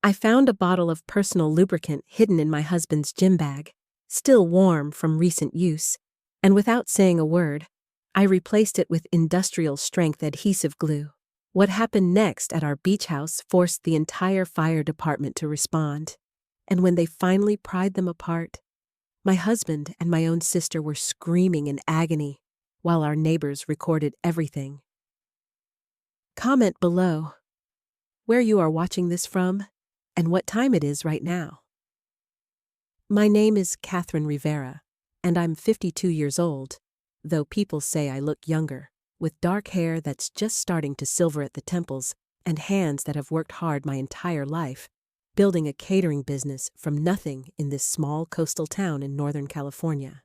I found a bottle of personal lubricant hidden in my husband's gym bag, still warm from recent use, and without saying a word, I replaced it with industrial-strength adhesive glue. What happened next at our beach house forced the entire fire department to respond, and when they finally pried them apart, my husband and my own sister were screaming in agony, while our neighbors recorded everything. Comment below where you are watching this from and what time it is right now. My name is Catherine Rivera, and I'm 52 years old, though people say I look younger, with dark hair that's just starting to silver at the temples and hands that have worked hard my entire life, building a catering business from nothing in this small coastal town in Northern California.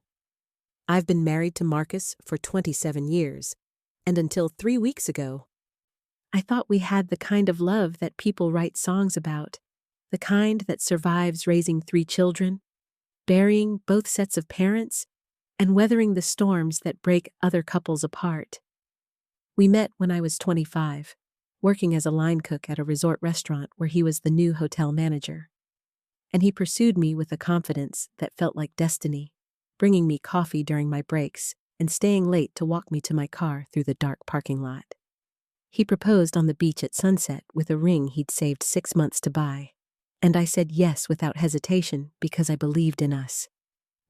I've been married to Marcus for 27 years, and until 3 weeks ago, I thought we had the kind of love that people write songs about, the kind that survives raising 3 children, burying both sets of parents, and weathering the storms that break other couples apart. We met when I was 25, working as a line cook at a resort restaurant where he was the new hotel manager. And he pursued me with a confidence that felt like destiny, bringing me coffee during my breaks and staying late to walk me to my car through the dark parking lot. He proposed on the beach at sunset with a ring he'd saved 6 months to buy, and I said yes without hesitation because I believed in us,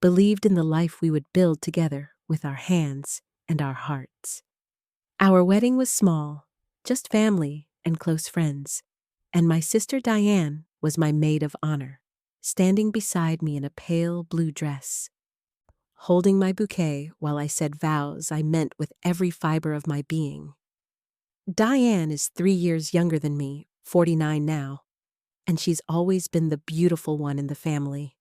believed in the life we would build together with our hands and our hearts. Our wedding was small, just family and close friends, and my sister Diane was my maid of honor, standing beside me in a pale blue dress, holding my bouquet while I said vows I meant with every fiber of my being. Diane is 3 years younger than me, 49 now, and she's always been the beautiful one in the family,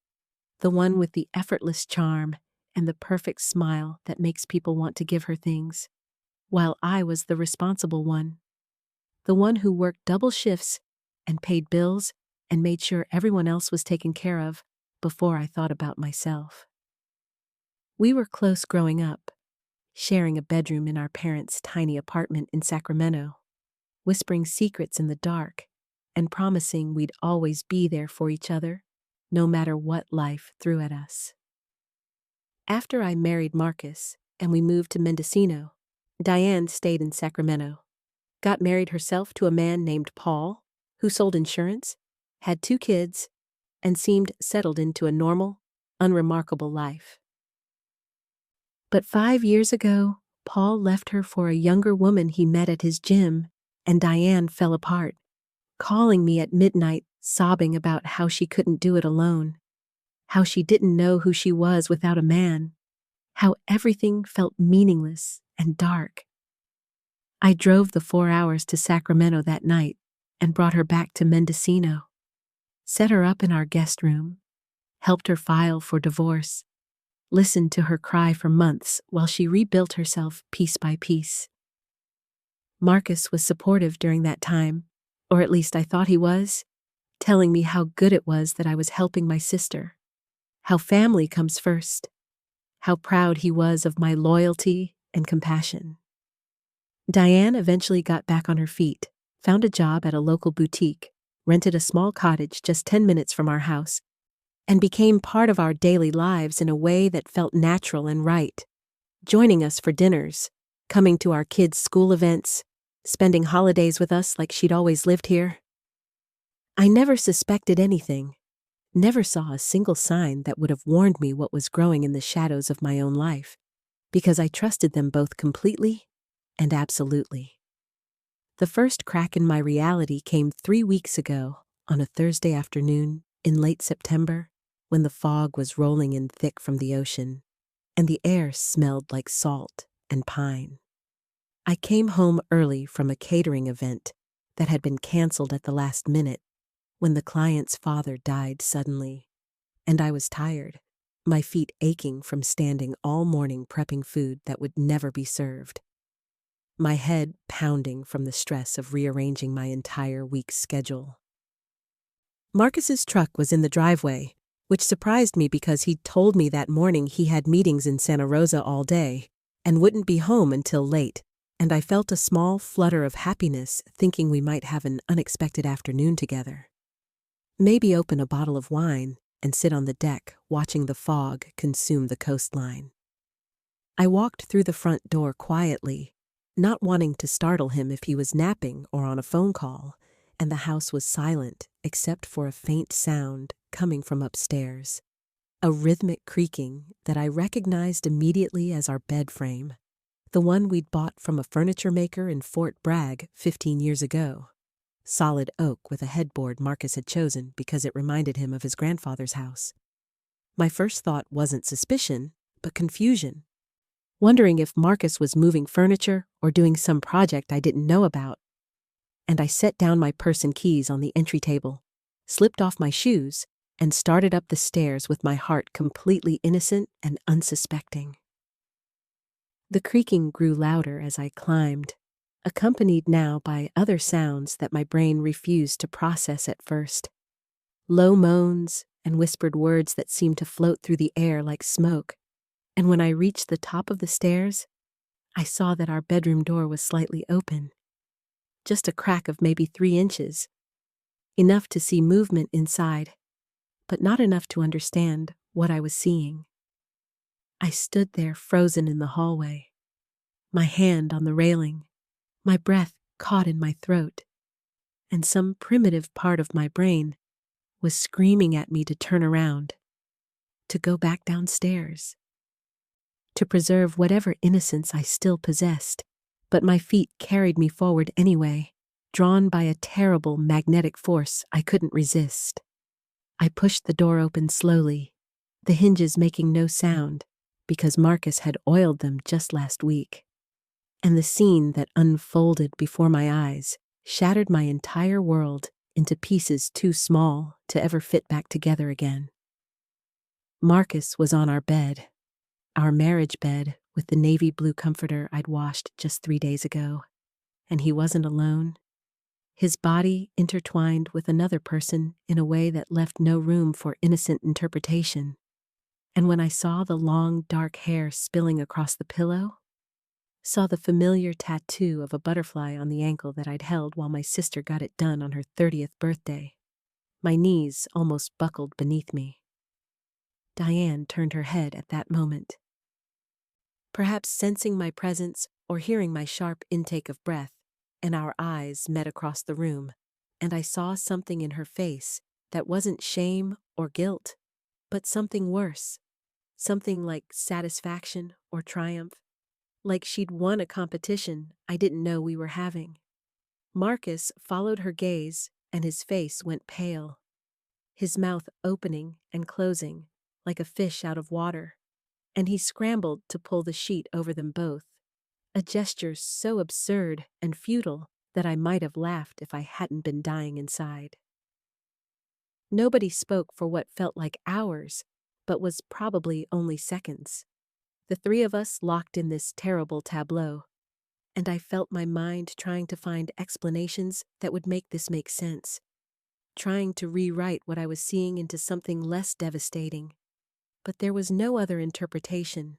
the one with the effortless charm and the perfect smile that makes people want to give her things, while I was the responsible one, the one who worked double shifts and paid bills and made sure everyone else was taken care of before I thought about myself. We were close growing up, sharing a bedroom in our parents' tiny apartment in Sacramento, whispering secrets in the dark and promising we'd always be there for each other, no matter what life threw at us. After I married Marcus and we moved to Mendocino, Diane stayed in Sacramento, got married herself to a man named Paul, who sold insurance, had 2 kids, and seemed settled into a normal, unremarkable life. But 5 years ago, Paul left her for a younger woman he met at his gym, and Diane fell apart, calling me at midnight, sobbing about how she couldn't do it alone, how she didn't know who she was without a man, how everything felt meaningless and dark. I drove the 4 hours to Sacramento that night and brought her back to Mendocino, set her up in our guest room, helped her file for divorce, listened to her cry for months while she rebuilt herself piece by piece. Marcus was supportive during that time, or at least I thought he was, telling me how good it was that I was helping my sister, how family comes first, how proud he was of my loyalty and compassion. Diane eventually got back on her feet, found a job at a local boutique, rented a small cottage just 10 minutes from our house, and became part of our daily lives in a way that felt natural and right, joining us for dinners, coming to our kids' school events, spending holidays with us like she'd always lived here. I never suspected anything, never saw a single sign that would have warned me what was growing in the shadows of my own life, because I trusted them both completely and absolutely. The first crack in my reality came 3 weeks ago on a Thursday afternoon in late September, when the fog was rolling in thick from the ocean, and the air smelled like salt and pine. I came home early from a catering event that had been canceled at the last minute when the client's father died suddenly, and I was tired, my feet aching from standing all morning prepping food that would never be served, my head pounding from the stress of rearranging my entire week's schedule. Marcus's truck was in the driveway, which surprised me because he'd told me that morning he had meetings in Santa Rosa all day and wouldn't be home until late, and I felt a small flutter of happiness thinking we might have an unexpected afternoon together. Maybe open a bottle of wine and sit on the deck watching the fog consume the coastline. I walked through the front door quietly, not wanting to startle him if he was napping or on a phone call, and the house was silent except for a faint sound coming from upstairs, a rhythmic creaking that I recognized immediately as our bed frame, the one we'd bought from a furniture maker in Fort Bragg 15 years ago. Solid oak with a headboard Marcus had chosen because it reminded him of his grandfather's house. My first thought wasn't suspicion, but confusion, wondering if Marcus was moving furniture or doing some project I didn't know about. And I set down my purse and keys on the entry table, slipped off my shoes, and started up the stairs with my heart completely innocent and unsuspecting. The creaking grew louder as I climbed, accompanied now by other sounds that my brain refused to process at first. Low moans and whispered words that seemed to float through the air like smoke. And when I reached the top of the stairs, I saw that our bedroom door was slightly open. Just a crack of maybe 3 inches. Enough to see movement inside, but not enough to understand what I was seeing. I stood there frozen in the hallway, my hand on the railing, my breath caught in my throat, and some primitive part of my brain was screaming at me to turn around, to go back downstairs, to preserve whatever innocence I still possessed, but my feet carried me forward anyway, drawn by a terrible magnetic force I couldn't resist. I pushed the door open slowly, the hinges making no sound, because Marcus had oiled them just last week. And the scene that unfolded before my eyes shattered my entire world into pieces too small to ever fit back together again. Marcus was on our bed, our marriage bed with the navy blue comforter I'd washed just 3 days ago. And he wasn't alone. His body intertwined with another person in a way that left no room for innocent interpretation. And when I saw the long, dark hair spilling across the pillow, saw the familiar tattoo of a butterfly on the ankle that I'd held while my sister got it done on her 30th birthday, my knees almost buckled beneath me. Diane turned her head at that moment. Perhaps sensing my presence or hearing my sharp intake of breath, and our eyes met across the room, and I saw something in her face that wasn't shame or guilt, but something worse. Something like satisfaction or triumph, like she'd won a competition I didn't know we were having. Marcus followed her gaze, and his face went pale, his mouth opening and closing like a fish out of water, and he scrambled to pull the sheet over them both, a gesture so absurd and futile that I might have laughed if I hadn't been dying inside. Nobody spoke for what felt like hours, but was probably only seconds. The 3 of us locked in this terrible tableau, and I felt my mind trying to find explanations that would make this make sense, trying to rewrite what I was seeing into something less devastating. But there was no other interpretation,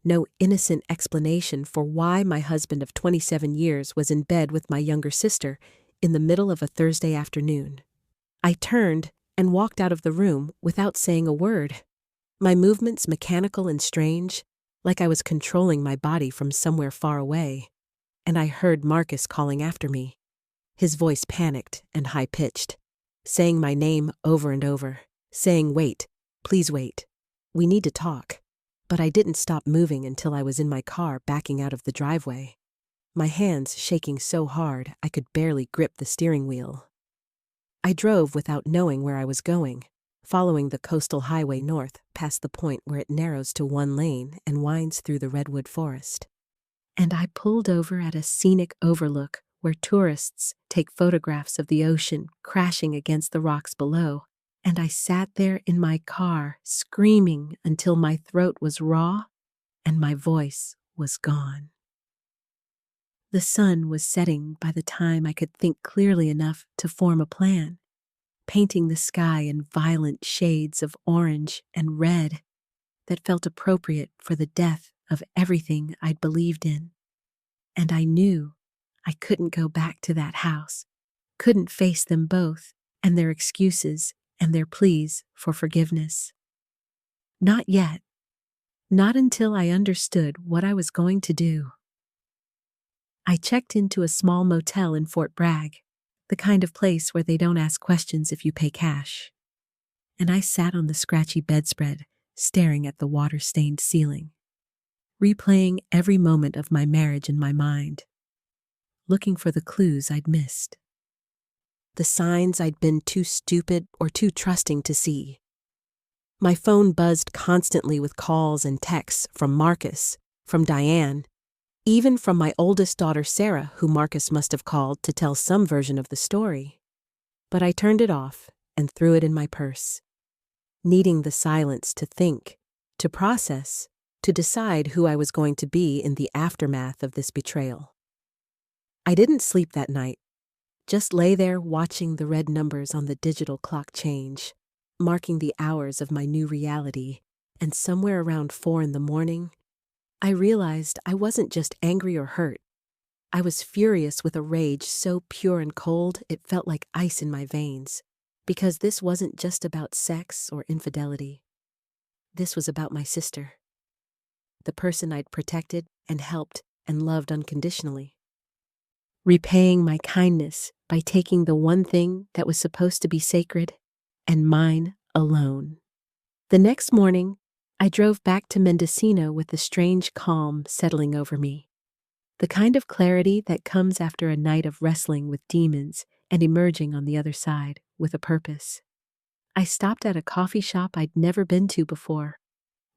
no innocent explanation for why my husband of 27 years was in bed with my younger sister in the middle of a Thursday afternoon. I turned and walked out of the room without saying a word, my movements mechanical and strange, like I was controlling my body from somewhere far away. And I heard Marcus calling after me, his voice panicked and high-pitched, saying my name over and over, saying, "Wait, please wait. We need to talk." But I didn't stop moving until I was in my car backing out of the driveway, my hands shaking so hard I could barely grip the steering wheel. I drove without knowing where I was going, following the coastal highway north past the point where it narrows to 1 lane and winds through the redwood forest. And I pulled over at a scenic overlook where tourists take photographs of the ocean crashing against the rocks below, and I sat there in my car screaming until my throat was raw and my voice was gone. The sun was setting by the time I could think clearly enough to form a plan, painting the sky in violent shades of orange and red that felt appropriate for the death of everything I'd believed in. And I knew I couldn't go back to that house, couldn't face them both, and their excuses and their pleas for forgiveness. Not yet. Not until I understood what I was going to do. I checked into a small motel in Fort Bragg, the kind of place where they don't ask questions if you pay cash. And I sat on the scratchy bedspread, staring at the water-stained ceiling, replaying every moment of my marriage in my mind, looking for the clues I'd missed, the signs I'd been too stupid or too trusting to see. My phone buzzed constantly with calls and texts from Marcus, from Diane, even from my oldest daughter Sarah, who Marcus must have called to tell some version of the story. But I turned it off and threw it in my purse, needing the silence to think, to process, to decide who I was going to be in the aftermath of this betrayal. I didn't sleep that night, just lay there watching the red numbers on the digital clock change, marking the hours of my new reality, and somewhere around 4 a.m, I realized I wasn't just angry or hurt. I was furious with a rage so pure and cold it felt like ice in my veins, because this wasn't just about sex or infidelity. This was about my sister, the person I'd protected and helped and loved unconditionally. Repaying my kindness by taking the one thing that was supposed to be sacred and mine alone. The next morning, I drove back to Mendocino with a strange calm settling over me. The kind of clarity that comes after a night of wrestling with demons and emerging on the other side with a purpose. I stopped at a coffee shop I'd never been to before,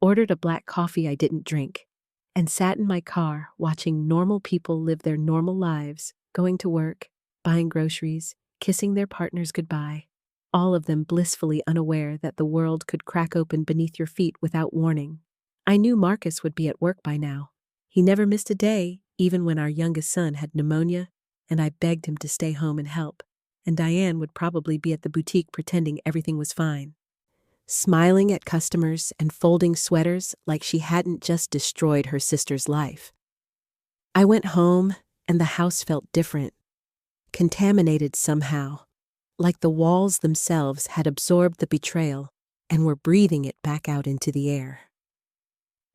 ordered a black coffee I didn't drink, and sat in my car watching normal people live their normal lives, going to work, buying groceries, kissing their partners goodbye, all of them blissfully unaware that the world could crack open beneath your feet without warning. I knew Marcus would be at work by now. He never missed a day, even when our youngest son had pneumonia, and I begged him to stay home and help, and Diane would probably be at the boutique pretending everything was fine, smiling at customers and folding sweaters like she hadn't just destroyed her sister's life. I went home, and the house felt different, contaminated somehow, like the walls themselves had absorbed the betrayal and were breathing it back out into the air.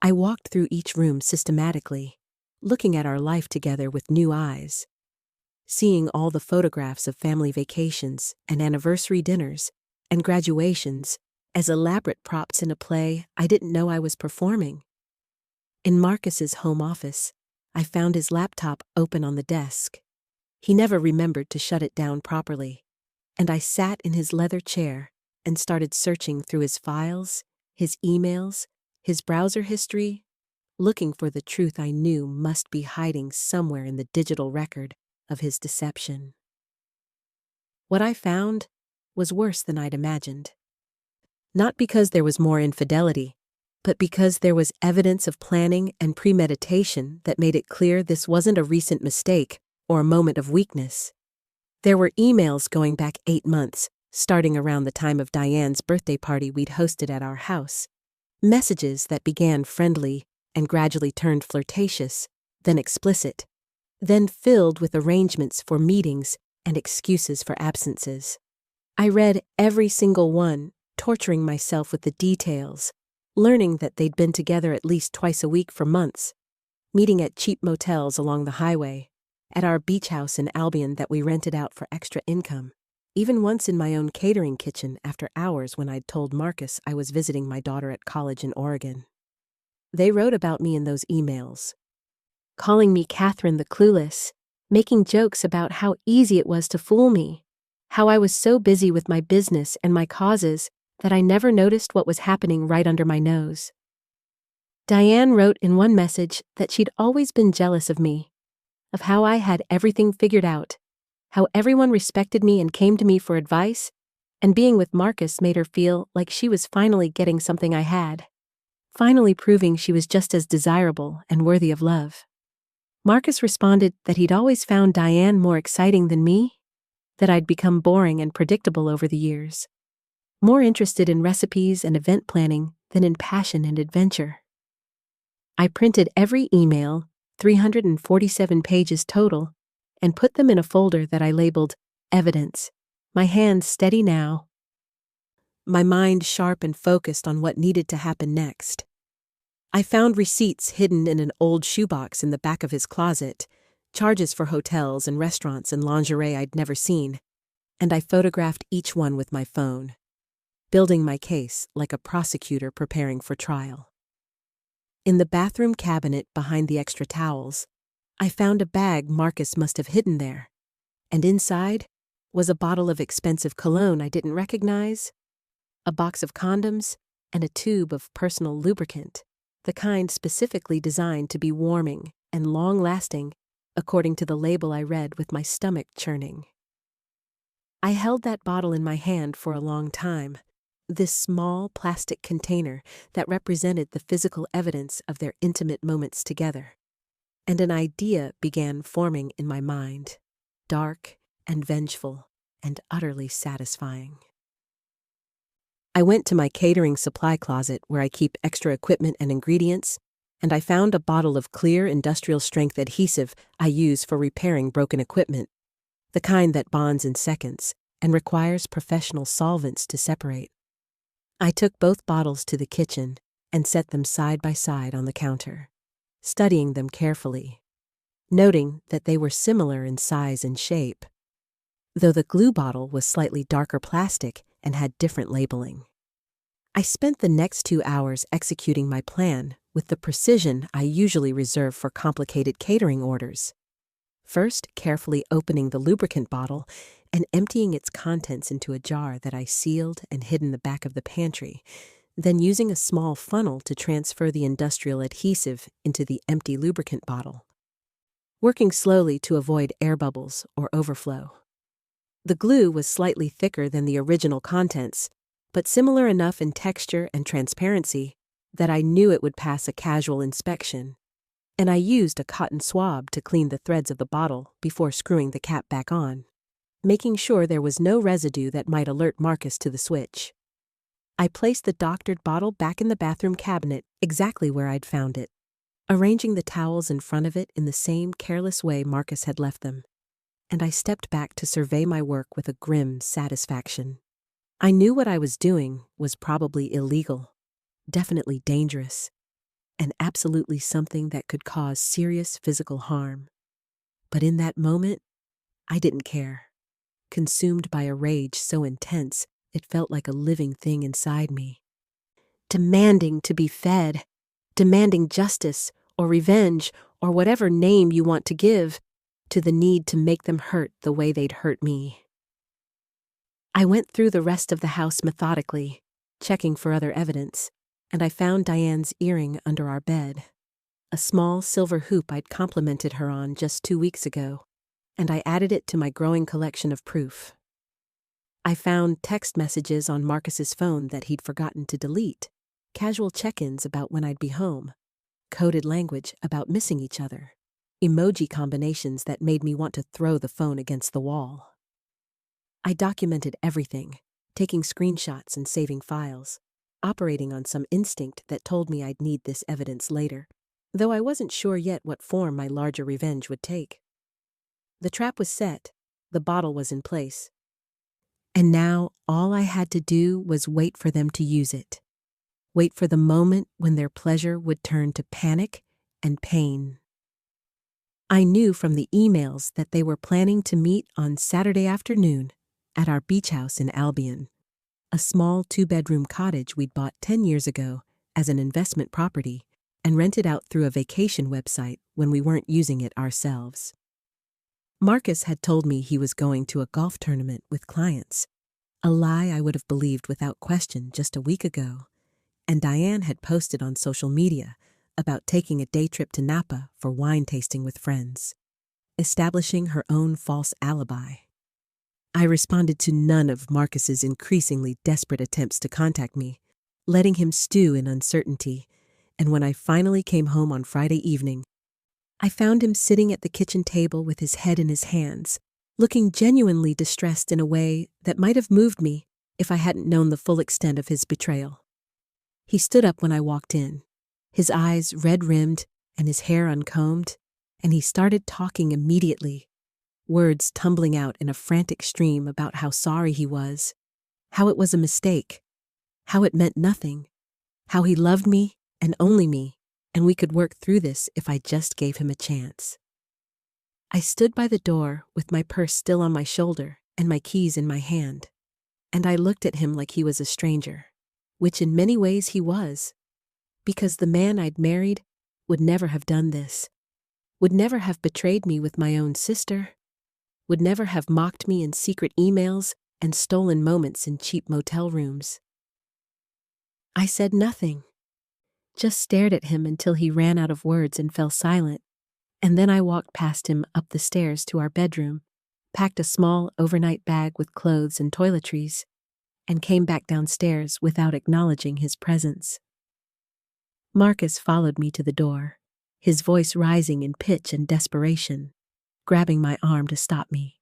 I walked through each room systematically, looking at our life together with new eyes, seeing all the photographs of family vacations and anniversary dinners and graduations as elaborate props in a play I didn't know I was performing. In Marcus's home office, I found his laptop open on the desk. He never remembered to shut it down properly, and I sat in his leather chair and started searching through his files, his emails, his browser history, looking for the truth I knew must be hiding somewhere in the digital record of his deception. What I found was worse than I'd imagined. Not because there was more infidelity, but because there was evidence of planning and premeditation that made it clear this wasn't a recent mistake or a moment of weakness. There were emails going back 8 months, starting around the time of Diane's birthday party we'd hosted at our house. Messages that began friendly and gradually turned flirtatious, then explicit, then filled with arrangements for meetings and excuses for absences. I read every single one, torturing myself with the details, learning that they'd been together at least twice a week for months, meeting at cheap motels along the highway, at our beach house in Albion that we rented out for extra income, even once in my own catering kitchen after hours when I'd told Marcus I was visiting my daughter at college in Oregon. They wrote about me in those emails, calling me Catherine the Clueless, making jokes about how easy it was to fool me, how I was so busy with my business and my causes that I never noticed what was happening right under my nose. Diane wrote in one message that she'd always been jealous of me, of how I had everything figured out, how everyone respected me and came to me for advice, and being with Marcus made her feel like she was finally getting something I had, finally proving she was just as desirable and worthy of love. Marcus responded that he'd always found Diane more exciting than me, that I'd become boring and predictable over the years, more interested in recipes and event planning than in passion and adventure. I printed every email, 347 pages total, and put them in a folder that I labeled Evidence, my hands steady now, my mind sharp and focused on what needed to happen next. I found receipts hidden in an old shoebox in the back of his closet, charges for hotels and restaurants and lingerie I'd never seen, and I photographed each one with my phone, building my case like a prosecutor preparing for trial. In the bathroom cabinet behind the extra towels, I found a bag Marcus must have hidden there, and inside was a bottle of expensive cologne I didn't recognize, a box of condoms, and a tube of personal lubricant, the kind specifically designed to be warming and long-lasting, according to the label I read with my stomach churning. I held that bottle in my hand for a long time, this small plastic container that represented the physical evidence of their intimate moments together. And an idea began forming in my mind, dark and vengeful and utterly satisfying. I went to my catering supply closet where I keep extra equipment and ingredients, and I found a bottle of clear industrial-strength adhesive I use for repairing broken equipment, the kind that bonds in seconds and requires professional solvents to separate. I took both bottles to the kitchen and set them side by side on the counter, studying them carefully, noting that they were similar in size and shape, though the glue bottle was slightly darker plastic and had different labeling. I spent the next 2 hours executing my plan with the precision I usually reserve for complicated catering orders. First, carefully opening the lubricant bottle and emptying its contents into a jar that I sealed and hid in the back of the pantry, then using a small funnel to transfer the industrial adhesive into the empty lubricant bottle, working slowly to avoid air bubbles or overflow. The glue was slightly thicker than the original contents, but similar enough in texture and transparency that I knew it would pass a casual inspection, and I used a cotton swab to clean the threads of the bottle before screwing the cap back on, making sure there was no residue that might alert Marcus to the switch. I placed the doctored bottle back in the bathroom cabinet exactly where I'd found it, arranging the towels in front of it in the same careless way Marcus had left them, and I stepped back to survey my work with a grim satisfaction. I knew what I was doing was probably illegal, definitely dangerous, and absolutely something that could cause serious physical harm. But in that moment, I didn't care. Consumed by a rage so intense, it felt like a living thing inside me. Demanding to be fed, demanding justice or revenge or whatever name you want to give to the need to make them hurt the way they'd hurt me. I went through the rest of the house methodically, checking for other evidence, and I found Diane's earring under our bed, a small silver hoop I'd complimented her on just 2 weeks ago, and I added it to my growing collection of proof. I found text messages on Marcus's phone that he'd forgotten to delete, casual check-ins about when I'd be home, coded language about missing each other, emoji combinations that made me want to throw the phone against the wall. I documented everything, taking screenshots and saving files, operating on some instinct that told me I'd need this evidence later, though I wasn't sure yet what form my larger revenge would take. The trap was set, the bottle was in place, and now all I had to do was wait for them to use it, wait for the moment when their pleasure would turn to panic and pain. I knew from the emails that they were planning to meet on Saturday afternoon at our beach house in Albion, a small 2-bedroom cottage we'd bought 10 years ago as an investment property and rented out through a vacation website when we weren't using it ourselves. Marcus had told me he was going to a golf tournament with clients, a lie I would have believed without question just a week ago, and Diane had posted on social media about taking a day trip to Napa for wine tasting with friends, establishing her own false alibi. I responded to none of Marcus's increasingly desperate attempts to contact me, letting him stew in uncertainty, and when I finally came home on Friday evening, I found him sitting at the kitchen table with his head in his hands, looking genuinely distressed in a way that might have moved me if I hadn't known the full extent of his betrayal. He stood up when I walked in, his eyes red-rimmed and his hair uncombed, and he started talking immediately, words tumbling out in a frantic stream about how sorry he was, how it was a mistake, how it meant nothing, how he loved me and only me, and we could work through this if I just gave him a chance. I stood by the door with my purse still on my shoulder and my keys in my hand, and I looked at him like he was a stranger, which in many ways he was, because the man I'd married would never have done this, would never have betrayed me with my own sister, would never have mocked me in secret emails and stolen moments in cheap motel rooms. I said nothing, just stared at him until he ran out of words and fell silent, and then I walked past him up the stairs to our bedroom, packed a small overnight bag with clothes and toiletries, and came back downstairs without acknowledging his presence. Marcus followed me to the door, his voice rising in pitch and desperation, grabbing my arm to stop me.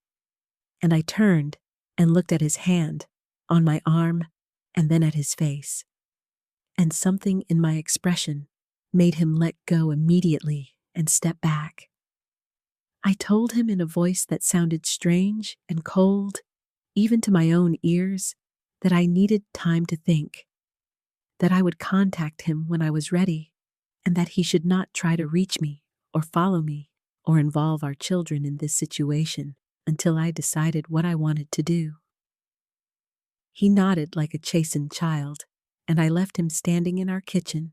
And I turned and looked at his hand, on my arm, and then at his face. And something in my expression made him let go immediately and step back. I told him in a voice that sounded strange and cold, even to my own ears, that I needed time to think, that I would contact him when I was ready, and that he should not try to reach me or follow me or involve our children in this situation until I decided what I wanted to do. He nodded like a chastened child, and I left him standing in our kitchen,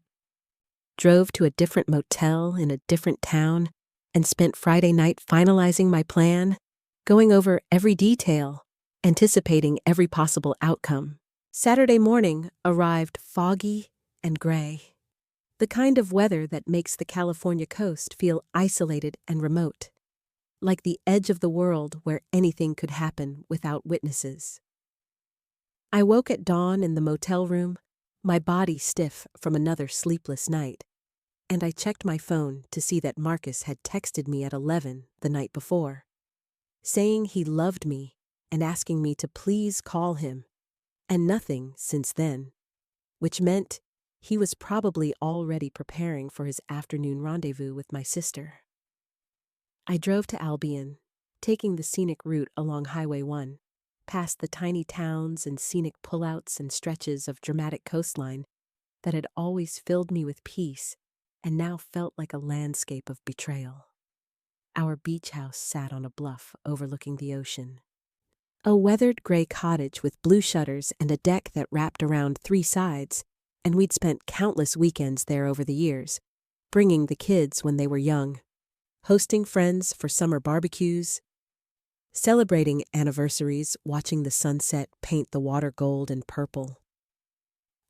drove to a different motel in a different town, and spent Friday night finalizing my plan, going over every detail, anticipating every possible outcome. Saturday morning arrived foggy and gray, the kind of weather that makes the California coast feel isolated and remote, like the edge of the world where anything could happen without witnesses. I woke at dawn in the motel room, my body stiff from another sleepless night, and I checked my phone to see that Marcus had texted me at 11 the night before, saying he loved me and asking me to please call him, and nothing since then, which meant he was probably already preparing for his afternoon rendezvous with my sister. I drove to Albion, taking the scenic route along Highway 1, past the tiny towns and scenic pullouts and stretches of dramatic coastline that had always filled me with peace and now felt like a landscape of betrayal. Our beach house sat on a bluff overlooking the ocean. A weathered gray cottage with blue shutters and a deck that wrapped around 3 sides, and we'd spent countless weekends there over the years, bringing the kids when they were young, hosting friends for summer barbecues, celebrating anniversaries, watching the sunset paint the water gold and purple.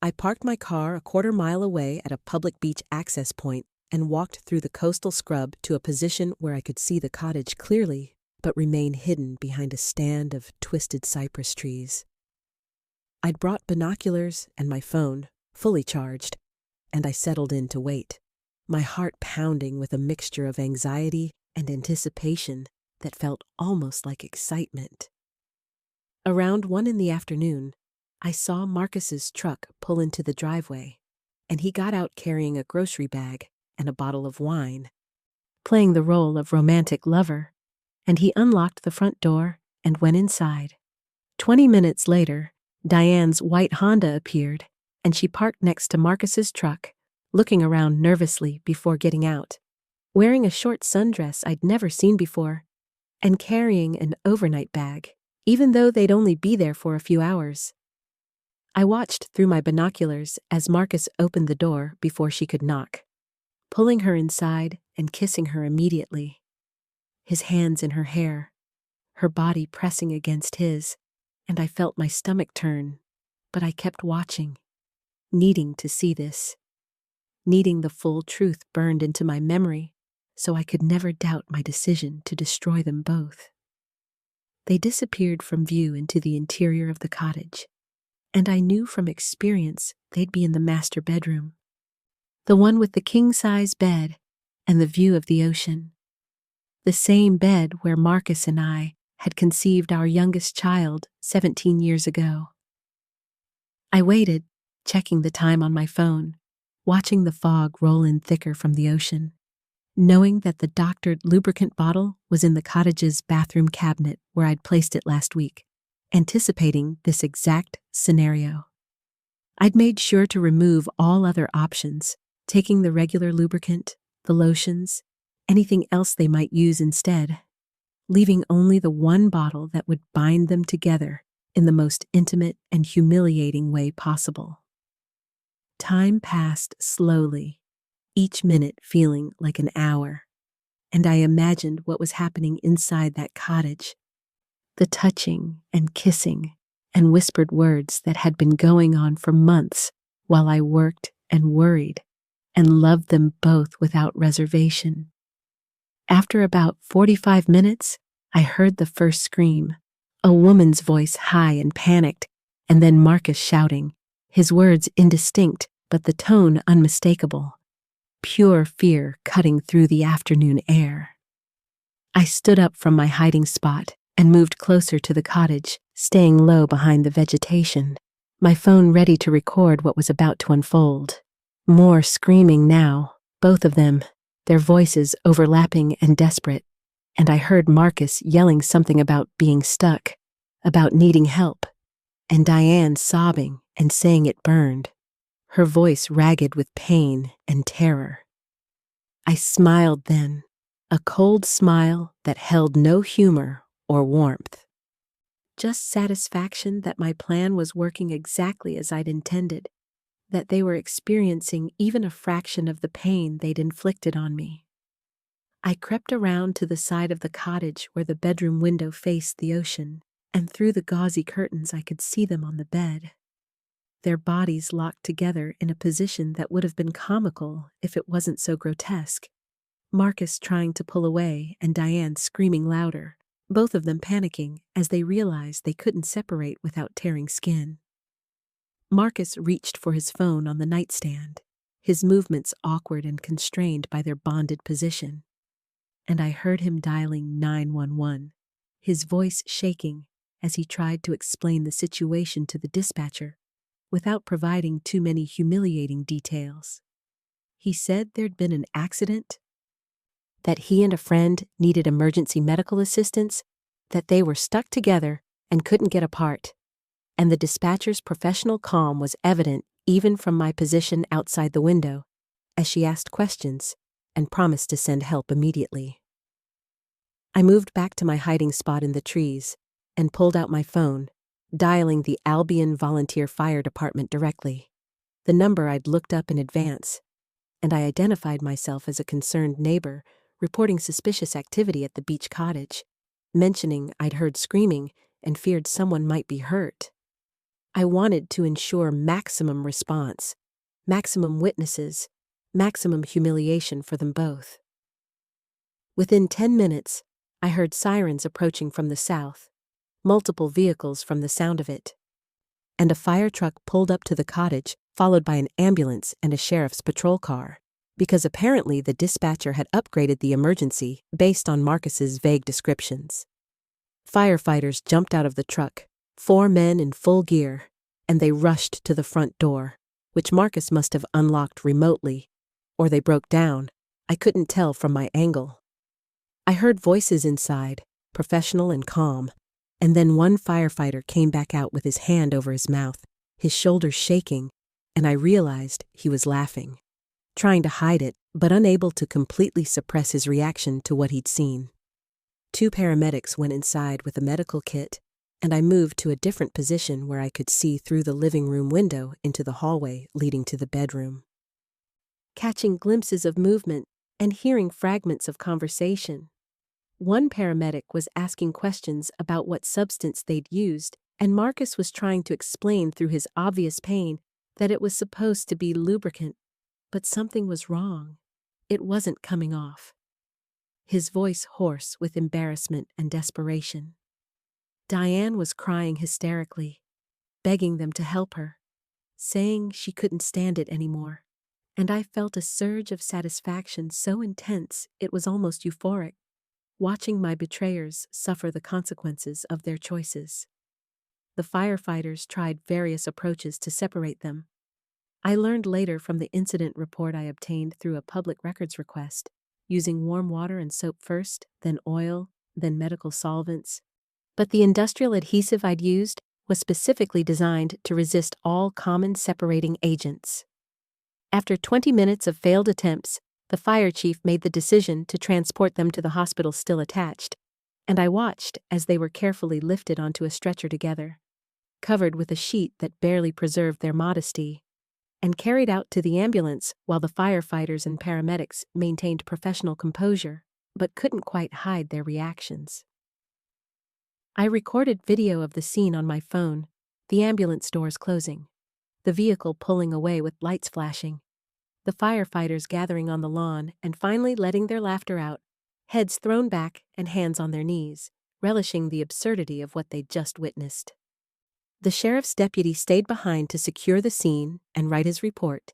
I parked my car a quarter-mile away at a public beach access point and walked through the coastal scrub to a position where I could see the cottage clearly, but remain hidden behind a stand of twisted cypress trees. I'd brought binoculars and my phone, fully charged, and I settled in to wait, my heart pounding with a mixture of anxiety and anticipation that felt almost like excitement. Around 1 in the afternoon, I saw Marcus's truck pull into the driveway, and he got out carrying a grocery bag and a bottle of wine, playing the role of romantic lover, and he unlocked the front door and went inside. 20 minutes later, Diane's white Honda appeared, and she parked next to Marcus's truck, looking around nervously before getting out, wearing a short sundress I'd never seen before, and carrying an overnight bag, even though they'd only be there for a few hours. I watched through my binoculars as Marcus opened the door before she could knock, pulling her inside and kissing her immediately, his hands in her hair, her body pressing against his, and I felt my stomach turn, but I kept watching, needing to see this, needing the full truth burned into my memory so I could never doubt my decision to destroy them both. They disappeared from view into the interior of the cottage, and I knew from experience they'd be in the master bedroom, the one with the king-size bed and the view of the ocean, the same bed where Marcus and I had conceived our youngest child 17 years ago. I waited, checking the time on my phone, watching the fog roll in thicker from the ocean, knowing that the doctored lubricant bottle was in the cottage's bathroom cabinet where I'd placed it last week, anticipating this exact scenario. I'd made sure to remove all other options, taking the regular lubricant, the lotions, anything else they might use instead, leaving only the one bottle that would bind them together in the most intimate and humiliating way possible. Time passed slowly, each minute feeling like an hour, and I imagined what was happening inside that cottage, the touching and kissing and whispered words that had been going on for months while I worked and worried and loved them both without reservation. After about 45 minutes, I heard the first scream, a woman's voice high and panicked, and then Marcus shouting, his words indistinct but the tone unmistakable, pure fear cutting through the afternoon air. I stood up from my hiding spot and moved closer to the cottage, staying low behind the vegetation, my phone ready to record what was about to unfold. More screaming now, both of them, their voices overlapping and desperate, and I heard Marcus yelling something about being stuck, about needing help, and Diane sobbing and saying it burned, her voice ragged with pain and terror. I smiled then, a cold smile that held no humor or warmth. Just satisfaction that my plan was working exactly as I'd intended, that they were experiencing even a fraction of the pain they'd inflicted on me. I crept around to the side of the cottage where the bedroom window faced the ocean, and through the gauzy curtains I could see them on the bed. Their bodies locked together in a position that would have been comical if it wasn't so grotesque. Marcus trying to pull away and Diane screaming louder, both of them panicking as they realized they couldn't separate without tearing skin. Marcus reached for his phone on the nightstand, his movements awkward and constrained by their bonded position. And I heard him dialing 911, his voice shaking as he tried to explain the situation to the dispatcher without providing too many humiliating details. He said there'd been an accident, that he and a friend needed emergency medical assistance, that they were stuck together and couldn't get apart, and the dispatcher's professional calm was evident even from my position outside the window, as she asked questions and promised to send help immediately. I moved back to my hiding spot in the trees and pulled out my phone, dialing the Albion Volunteer Fire Department directly, the number I'd looked up in advance, and I identified myself as a concerned neighbor reporting suspicious activity at the beach cottage, mentioning I'd heard screaming and feared someone might be hurt. I wanted to ensure maximum response, maximum witnesses, maximum humiliation for them both. Within 10 minutes, I heard sirens approaching from the south, multiple vehicles from the sound of it, and a fire truck pulled up to the cottage, followed by an ambulance and a sheriff's patrol car, because apparently the dispatcher had upgraded the emergency based on Marcus's vague descriptions. Firefighters jumped out of the truck, 4 men in full gear, and they rushed to the front door, which Marcus must have unlocked remotely, or they broke down. I couldn't tell from my angle. I heard voices inside, professional and calm, and then one firefighter came back out with his hand over his mouth, his shoulders shaking, and I realized he was laughing, trying to hide it, but unable to completely suppress his reaction to what he'd seen. 2 paramedics went inside with a medical kit, and I moved to a different position where I could see through the living room window into the hallway leading to the bedroom. Catching glimpses of movement and hearing fragments of conversation. One paramedic was asking questions about what substance they'd used, and Marcus was trying to explain through his obvious pain that it was supposed to be lubricant, but something was wrong. It wasn't coming off. His voice hoarse with embarrassment and desperation. Diane was crying hysterically, begging them to help her, saying she couldn't stand it anymore, and I felt a surge of satisfaction so intense it was almost euphoric, watching my betrayers suffer the consequences of their choices. The firefighters tried various approaches to separate them. I learned later from the incident report I obtained through a public records request, using warm water and soap first, then oil, then medical solvents. But the industrial adhesive I'd used was specifically designed to resist all common separating agents. After 20 minutes of failed attempts, the fire chief made the decision to transport them to the hospital still attached, and I watched as they were carefully lifted onto a stretcher together, covered with a sheet that barely preserved their modesty, and carried out to the ambulance while the firefighters and paramedics maintained professional composure, but couldn't quite hide their reactions. I recorded video of the scene on my phone, the ambulance doors closing, the vehicle pulling away with lights flashing, the firefighters gathering on the lawn and finally letting their laughter out, heads thrown back and hands on their knees, relishing the absurdity of what they'd just witnessed. The sheriff's deputy stayed behind to secure the scene and write his report,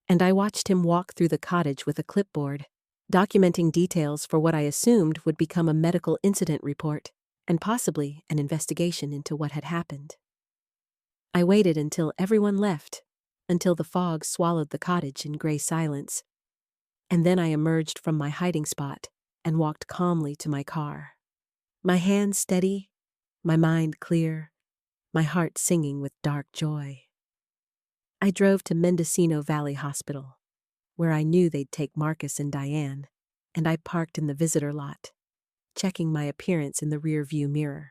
and I watched him walk through the cottage with a clipboard, documenting details for what I assumed would become a medical incident report, and possibly an investigation into what had happened. I waited until everyone left, until the fog swallowed the cottage in gray silence, and then I emerged from my hiding spot and walked calmly to my car. My hands steady, my mind clear, my heart singing with dark joy. I drove to Mendocino Valley Hospital, where I knew they'd take Marcus and Diane, and I parked in the visitor lot, checking my appearance in the rear-view mirror,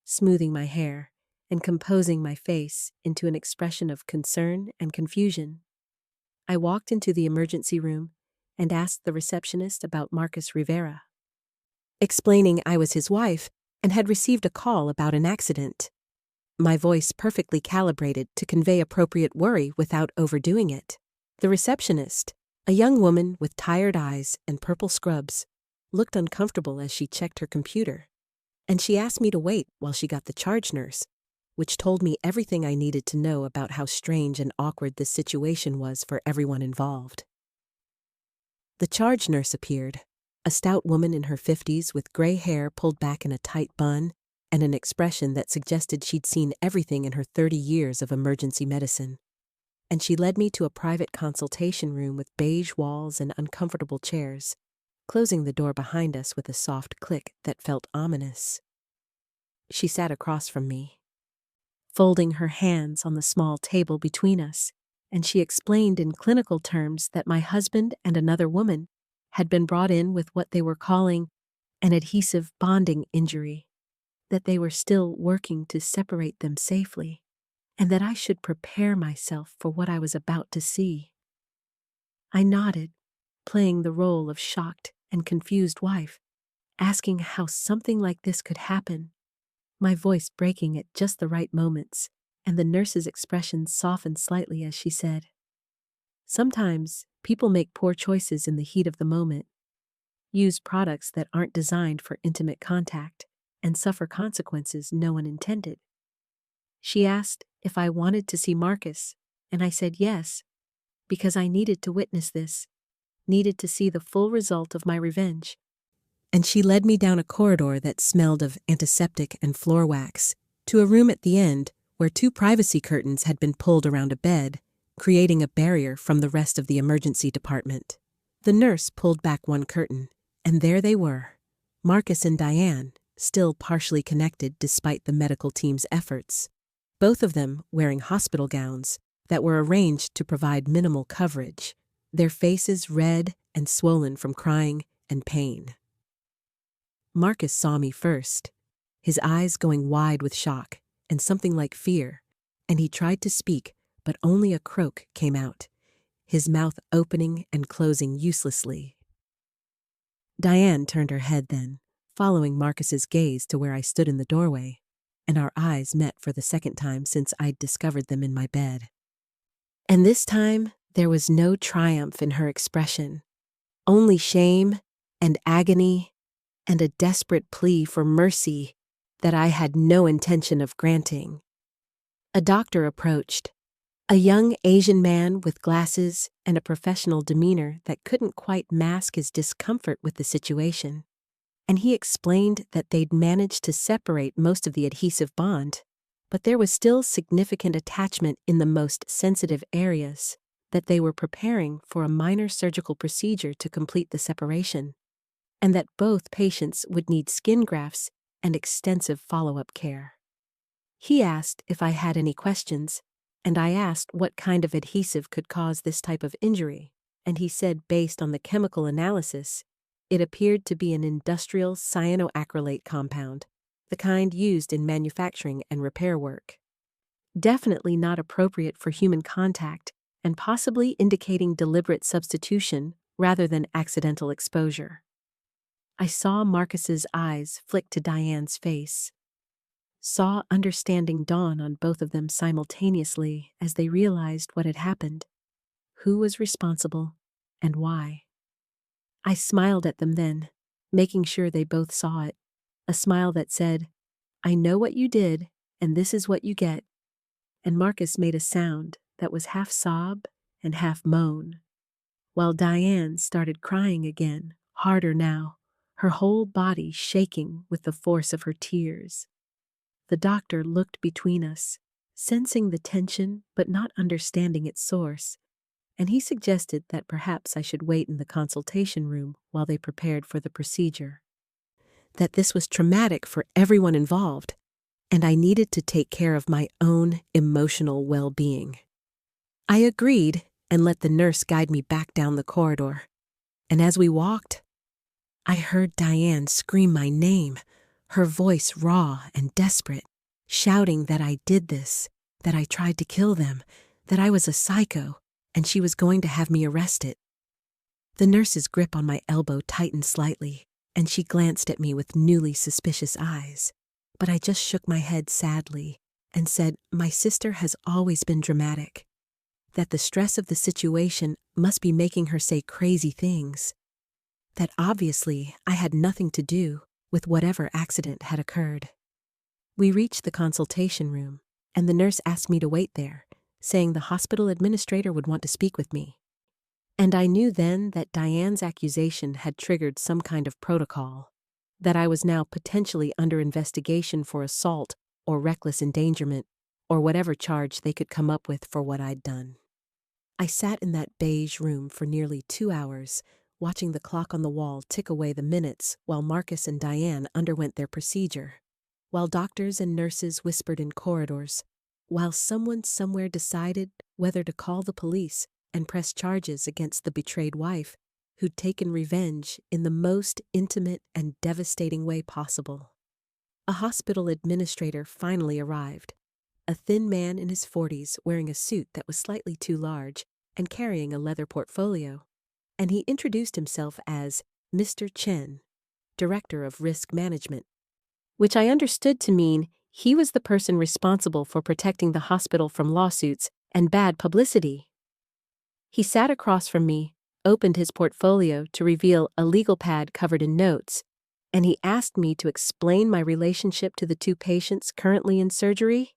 smoothing my hair, and composing my face into an expression of concern and confusion. I walked into the emergency room and asked the receptionist about Marcus Rivera, explaining I was his wife and had received a call about an accident, my voice perfectly calibrated to convey appropriate worry without overdoing it. The receptionist, a young woman with tired eyes and purple scrubs, looked uncomfortable as she checked her computer, and she asked me to wait while she got the charge nurse, which told me everything I needed to know about how strange and awkward this situation was for everyone involved. The charge nurse appeared, a stout woman in her 50s with gray hair pulled back in a tight bun and an expression that suggested she'd seen everything in her 30 years of emergency medicine. And she led me to a private consultation room with beige walls and uncomfortable chairs, closing the door behind us with a soft click that felt ominous. She sat across from me, folding her hands on the small table between us, and she explained in clinical terms that my husband and another woman had been brought in with what they were calling an adhesive bonding injury, that they were still working to separate them safely, and that I should prepare myself for what I was about to see. I nodded, playing the role of shocked and confused wife, asking how something like this could happen, my voice breaking at just the right moments, and the nurse's expression softened slightly as she said, "Sometimes people make poor choices in the heat of the moment, use products that aren't designed for intimate contact, and suffer consequences no one intended." She asked if I wanted to see Marcus, and I said yes, because I needed to witness this, needed to see the full result of my revenge. And she led me down a corridor that smelled of antiseptic and floor wax to a room at the end where 2 privacy curtains had been pulled around a bed, creating a barrier from the rest of the emergency department. The nurse pulled back one curtain, and there they were, Marcus and Diane, still partially connected despite the medical team's efforts, both of them wearing hospital gowns that were arranged to provide minimal coverage, their faces red and swollen from crying and pain. Marcus saw me first, his eyes going wide with shock and something like fear, and he tried to speak, but only a croak came out, his mouth opening and closing uselessly. Diane turned her head then, following Marcus's gaze to where I stood in the doorway, and our eyes met for the second time since I'd discovered them in my bed. And this time, there was no triumph in her expression, only shame and agony and a desperate plea for mercy that I had no intention of granting. A doctor approached, a young Asian man with glasses and a professional demeanor that couldn't quite mask his discomfort with the situation, and he explained that they'd managed to separate most of the adhesive bond, but there was still significant attachment in the most sensitive areas, that they were preparing for a minor surgical procedure to complete the separation, and that both patients would need skin grafts and extensive follow-up care. He asked if I had any questions, and I asked what kind of adhesive could cause this type of injury, and he said based on the chemical analysis, it appeared to be an industrial cyanoacrylate compound, the kind used in manufacturing and repair work. Definitely not appropriate for human contact and possibly indicating deliberate substitution rather than accidental exposure. I saw Marcus's eyes flick to Diane's face, saw understanding dawn on both of them simultaneously as they realized what had happened, who was responsible, and why. I smiled at them then, making sure they both saw it, a smile that said, "I know what you did, and this is what you get." And Marcus made a sound that was half sob and half moan, while Diane started crying again, harder now, her whole body shaking with the force of her tears. The doctor looked between us, sensing the tension but not understanding its source, and he suggested that perhaps I should wait in the consultation room while they prepared for the procedure. That this was traumatic for everyone involved, and I needed to take care of my own emotional well-being. I agreed and let the nurse guide me back down the corridor, and as we walked, I heard Diane scream my name, her voice raw and desperate, shouting that I did this, that I tried to kill them, that I was a psycho, and she was going to have me arrested. The nurse's grip on my elbow tightened slightly, and she glanced at me with newly suspicious eyes. But I just shook my head sadly and said my sister has always been dramatic, that the stress of the situation must be making her say crazy things, that obviously I had nothing to do with whatever accident had occurred. We reached the consultation room, and the nurse asked me to wait there, saying the hospital administrator would want to speak with me. And I knew then that Diane's accusation had triggered some kind of protocol, that I was now potentially under investigation for assault or reckless endangerment, or whatever charge they could come up with for what I'd done. I sat in that beige room for nearly 2 hours, watching the clock on the wall tick away the minutes while Marcus and Diane underwent their procedure, while doctors and nurses whispered in corridors, while someone somewhere decided whether to call the police and press charges against the betrayed wife who'd taken revenge in the most intimate and devastating way possible. A hospital administrator finally arrived, a thin man in his 40s wearing a suit that was slightly too large and carrying a leather portfolio, and he introduced himself as Mr. Chen, Director of Risk Management, which I understood to mean he was the person responsible for protecting the hospital from lawsuits and bad publicity. He sat across from me, opened his portfolio to reveal a legal pad covered in notes, and he asked me to explain my relationship to the 2 patients currently in surgery.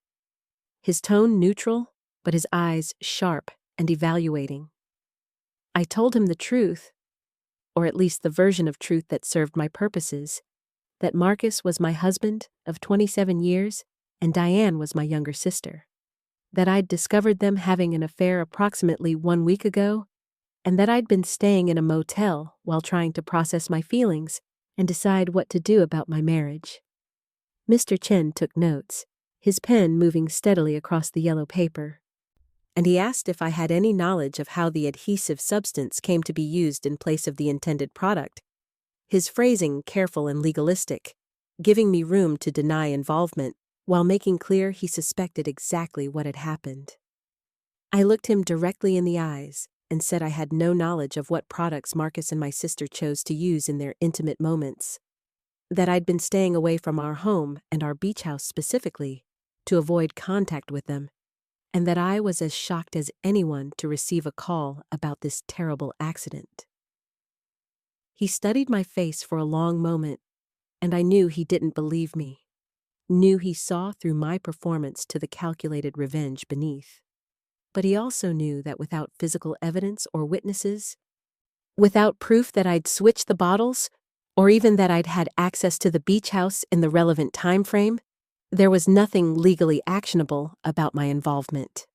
His tone neutral, but his eyes sharp and evaluating. I told him the truth, or at least the version of truth that served my purposes, that Marcus was my husband of 27 years and Diane was my younger sister, that I'd discovered them having an affair approximately 1 week ago, and that I'd been staying in a motel while trying to process my feelings and decide what to do about my marriage. Mr. Chen took notes, his pen moving steadily across the yellow paper, and he asked if I had any knowledge of how the adhesive substance came to be used in place of the intended product, his phrasing careful and legalistic, giving me room to deny involvement while making clear he suspected exactly what had happened. I looked him directly in the eyes and said I had no knowledge of what products Marcus and my sister chose to use in their intimate moments, that I'd been staying away from our home and our beach house specifically to avoid contact with them, and that I was as shocked as anyone to receive a call about this terrible accident. He studied my face for a long moment, and I knew he didn't believe me, knew he saw through my performance to the calculated revenge beneath. But he also knew that without physical evidence or witnesses, without proof that I'd switched the bottles, or even that I'd had access to the beach house in the relevant time frame, there was nothing legally actionable about my involvement.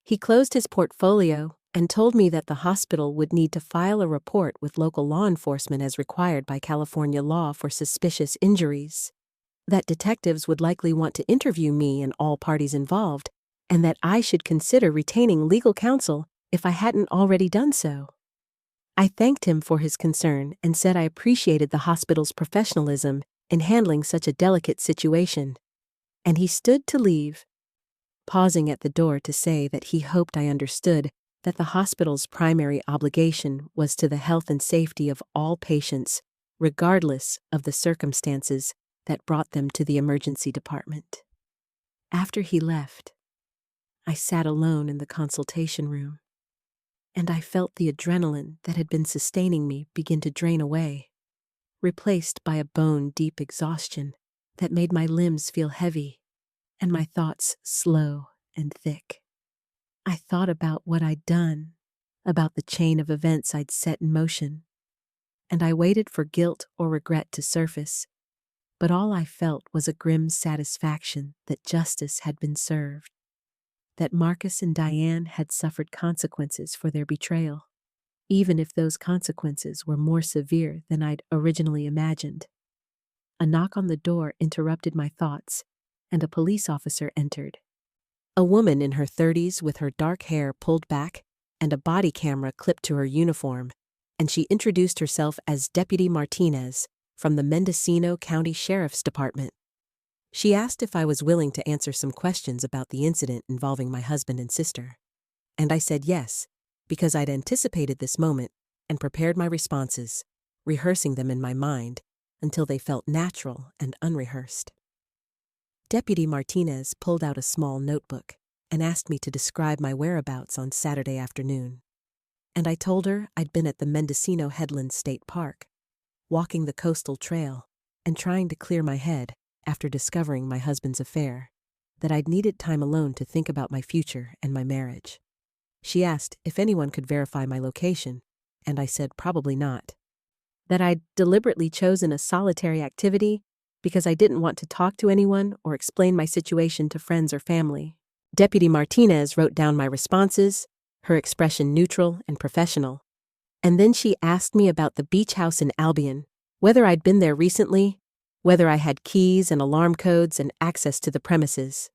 He closed his portfolio and told me that the hospital would need to file a report with local law enforcement as required by California law for suspicious injuries, that detectives would likely want to interview me and all parties involved, and that I should consider retaining legal counsel if I hadn't already done so. I thanked him for his concern and said I appreciated the hospital's professionalism in handling such a delicate situation, and he stood to leave, pausing at the door to say that he hoped I understood that the hospital's primary obligation was to the health and safety of all patients, regardless of the circumstances that brought them to the emergency department. After he left, I sat alone in the consultation room, and I felt the adrenaline that had been sustaining me begin to drain away, replaced by a bone-deep exhaustion that made my limbs feel heavy and my thoughts slow and thick. I thought about what I'd done, about the chain of events I'd set in motion, and I waited for guilt or regret to surface, but all I felt was a grim satisfaction that justice had been served, that Marcus and Diane had suffered consequences for their betrayal, even if those consequences were more severe than I'd originally imagined. A knock on the door interrupted my thoughts, and a police officer entered. A woman in her 30s with her dark hair pulled back and a body camera clipped to her uniform, and she introduced herself as Deputy Martinez from the Mendocino County Sheriff's Department. She asked if I was willing to answer some questions about the incident involving my husband and sister, and I said yes, because I'd anticipated this moment and prepared my responses, rehearsing them in my mind until they felt natural and unrehearsed. Deputy Martinez pulled out a small notebook and asked me to describe my whereabouts on Saturday afternoon, and I told her I'd been at the Mendocino Headlands State Park, walking the coastal trail and trying to clear my head after discovering my husband's affair, that I'd needed time alone to think about my future and my marriage. She asked if anyone could verify my location, and I said probably not. That I'd deliberately chosen a solitary activity because I didn't want to talk to anyone or explain my situation to friends or family. Deputy Martinez wrote down my responses, her expression neutral and professional, and then she asked me about the beach house in Albion, whether I'd been there recently, whether I had keys and alarm codes and access to the premises.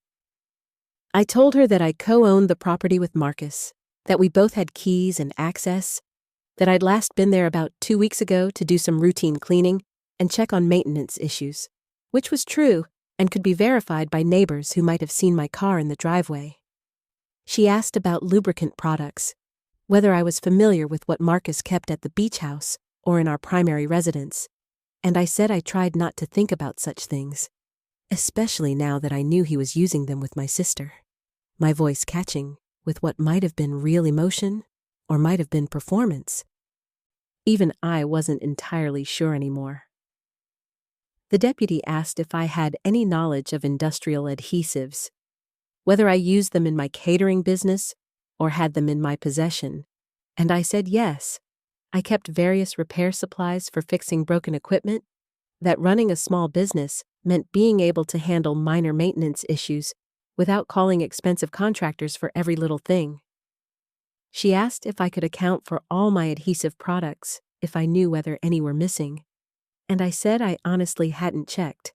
I told her that I co-owned the property with Marcus, that we both had keys and access, that I'd last been there about 2 weeks ago to do some routine cleaning and check on maintenance issues, which was true and could be verified by neighbors who might have seen my car in the driveway. She asked about lubricant products, whether I was familiar with what Marcus kept at the beach house or in our primary residence, and I said I tried not to think about such things, especially now that I knew he was using them with my sister, my voice catching with what might have been real emotion or might have been performance. Even I wasn't entirely sure anymore. The deputy asked if I had any knowledge of industrial adhesives, whether I used them in my catering business or had them in my possession, and I said yes. I kept various repair supplies for fixing broken equipment, that running a small business meant being able to handle minor maintenance issues without calling expensive contractors for every little thing. She asked if I could account for all my adhesive products if I knew whether any were missing, and I said I honestly hadn't checked,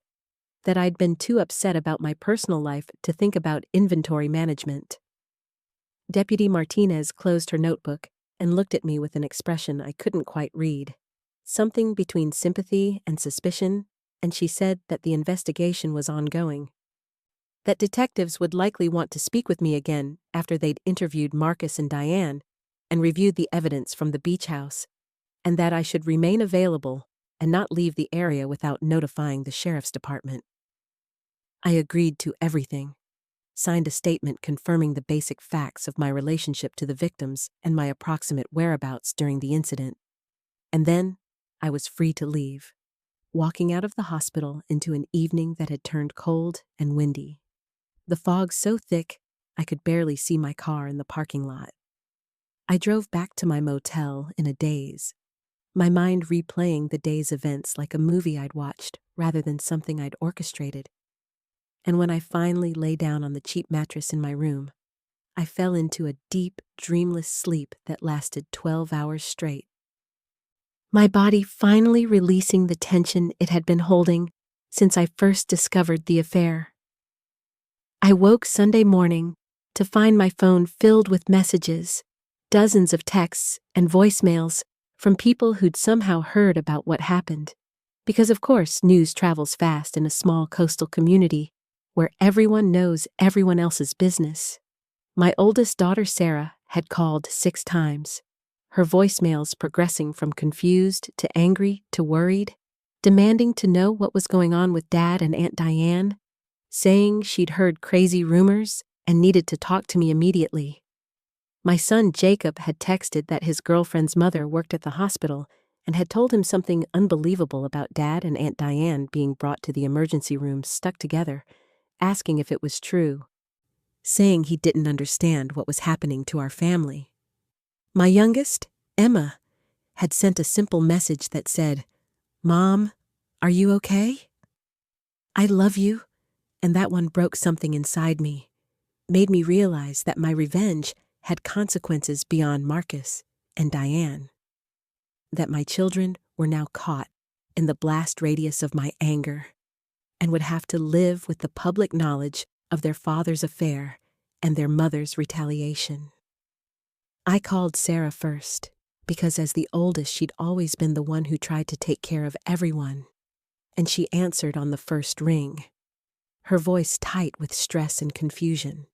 that I'd been too upset about my personal life to think about inventory management. Deputy Martinez closed her notebook and looked at me with an expression I couldn't quite read, something between sympathy and suspicion, and she said that the investigation was ongoing, that detectives would likely want to speak with me again after they'd interviewed Marcus and Diane and reviewed the evidence from the beach house, and that I should remain available and not leave the area without notifying the sheriff's department. I agreed to everything, signed a statement confirming the basic facts of my relationship to the victims and my approximate whereabouts during the incident, and then I was free to leave, walking out of the hospital into an evening that had turned cold and windy, the fog so thick I could barely see my car in the parking lot. I drove back to my motel in a daze, my mind replaying the day's events like a movie I'd watched rather than something I'd orchestrated. And when I finally lay down on the cheap mattress in my room, I fell into a deep, dreamless sleep that lasted 12 hours straight. My body finally releasing the tension it had been holding since I first discovered the affair. I woke Sunday morning to find my phone filled with messages, dozens of texts and voicemails from people who'd somehow heard about what happened. Because of course, news travels fast in a small coastal community where everyone knows everyone else's business. My oldest daughter, Sarah, had called 6 times, her voicemails progressing from confused to angry to worried, demanding to know what was going on with Dad and Aunt Diane, saying she'd heard crazy rumors and needed to talk to me immediately. My son Jacob had texted that his girlfriend's mother worked at the hospital and had told him something unbelievable about Dad and Aunt Diane being brought to the emergency room stuck together, asking if it was true, saying he didn't understand what was happening to our family. My youngest, Emma, had sent a simple message that said, "Mom, are you okay? I love you," and that one broke something inside me, made me realize that my revenge had consequences beyond Marcus and Diane, that my children were now caught in the blast radius of my anger and would have to live with the public knowledge of their father's affair and their mother's retaliation. I called Sarah first, because as the oldest she'd always been the one who tried to take care of everyone, and she answered on the first ring, her voice tight with stress and confusion.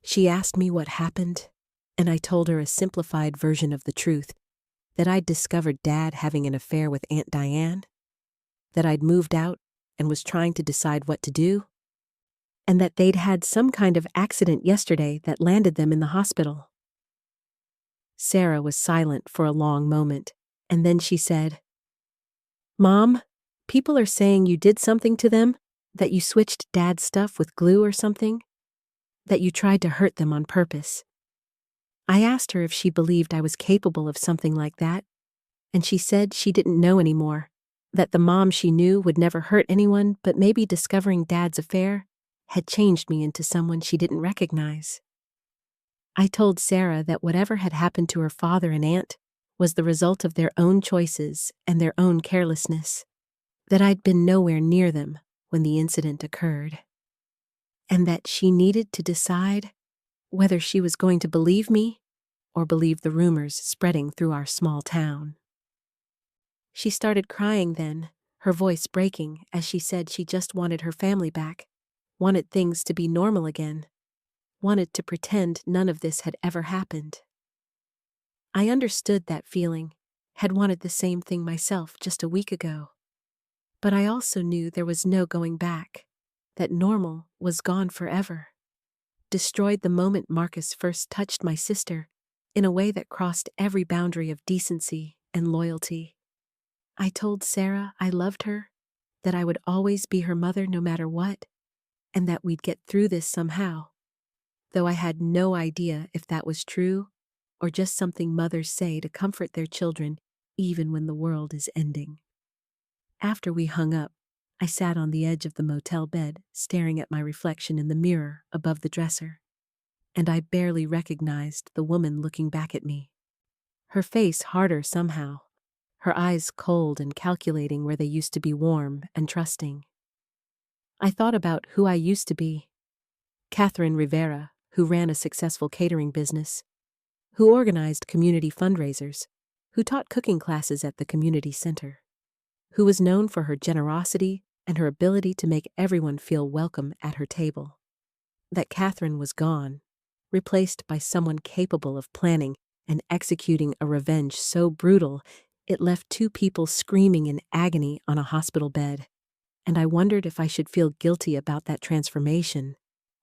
She asked me what happened, and I told her a simplified version of the truth, that I'd discovered Dad having an affair with Aunt Diane, that I'd moved out and was trying to decide what to do, and that they'd had some kind of accident yesterday that landed them in the hospital. Sarah was silent for a long moment, and then she said, "Mom, people are saying you did something to them, that you switched Dad's stuff with glue or something, that you tried to hurt them on purpose." I asked her if she believed I was capable of something like that, and she said she didn't know anymore, that the mom she knew would never hurt anyone, but maybe discovering Dad's affair had changed me into someone she didn't recognize. I told Sarah that whatever had happened to her father and aunt was the result of their own choices and their own carelessness, that I'd been nowhere near them when the incident occurred, and that she needed to decide whether she was going to believe me or believe the rumors spreading through our small town. She started crying then, her voice breaking as she said she just wanted her family back, wanted things to be normal again, wanted to pretend none of this had ever happened. I understood that feeling, had wanted the same thing myself just a week ago. But I also knew there was no going back, that normal was gone forever, destroyed the moment Marcus first touched my sister in a way that crossed every boundary of decency and loyalty. I told Sarah I loved her, that I would always be her mother no matter what, and that we'd get through this somehow, though I had no idea if that was true or just something mothers say to comfort their children even when the world is ending. After we hung up, I sat on the edge of the motel bed, staring at my reflection in the mirror above the dresser, and I barely recognized the woman looking back at me. Her face harder somehow, her eyes cold and calculating where they used to be warm and trusting. I thought about who I used to be. Catherine Rivera, who ran a successful catering business, who organized community fundraisers, who taught cooking classes at the community center, who was known for her generosity and her ability to make everyone feel welcome at her table. That Catherine was gone, replaced by someone capable of planning and executing a revenge so brutal it left 2 people screaming in agony on a hospital bed, and I wondered if I should feel guilty about that transformation,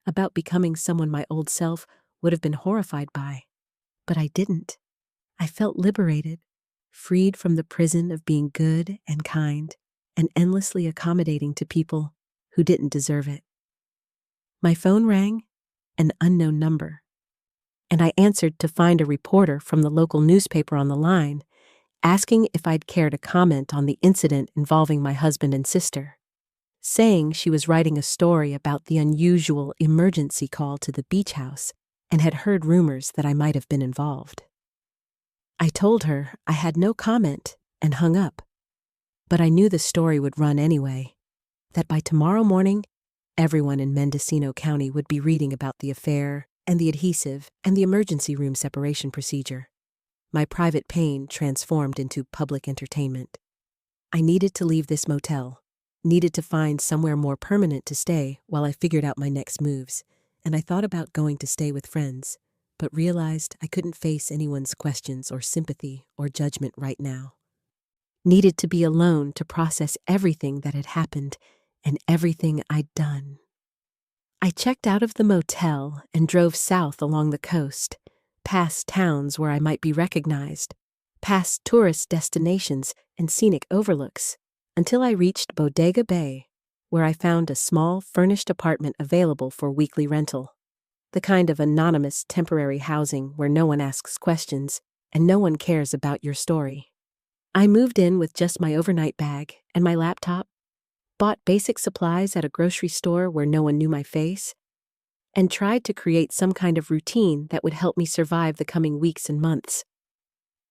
about becoming someone my old self would have been horrified by. But I didn't. I felt liberated, freed from the prison of being good and kind and endlessly accommodating to people who didn't deserve it. My phone rang, an unknown number, and I answered to find a reporter from the local newspaper on the line, asking if I'd care to comment on the incident involving my husband and sister, saying she was writing a story about the unusual emergency call to the beach house and had heard rumors that I might have been involved. I told her I had no comment and hung up. But I knew the story would run anyway, that by tomorrow morning, everyone in Mendocino County would be reading about the affair and the adhesive and the emergency room separation procedure. My private pain transformed into public entertainment. I needed to leave this motel, needed to find somewhere more permanent to stay while I figured out my next moves, and I thought about going to stay with friends, but realized I couldn't face anyone's questions or sympathy or judgment right now. Needed to be alone to process everything that had happened and everything I'd done. I checked out of the motel and drove south along the coast, past towns where I might be recognized, past tourist destinations and scenic overlooks, until I reached Bodega Bay, where I found a small furnished apartment available for weekly rental. The kind of anonymous temporary housing where no one asks questions and no one cares about your story. I moved in with just my overnight bag and my laptop, bought basic supplies at a grocery store where no one knew my face, and tried to create some kind of routine that would help me survive the coming weeks and months.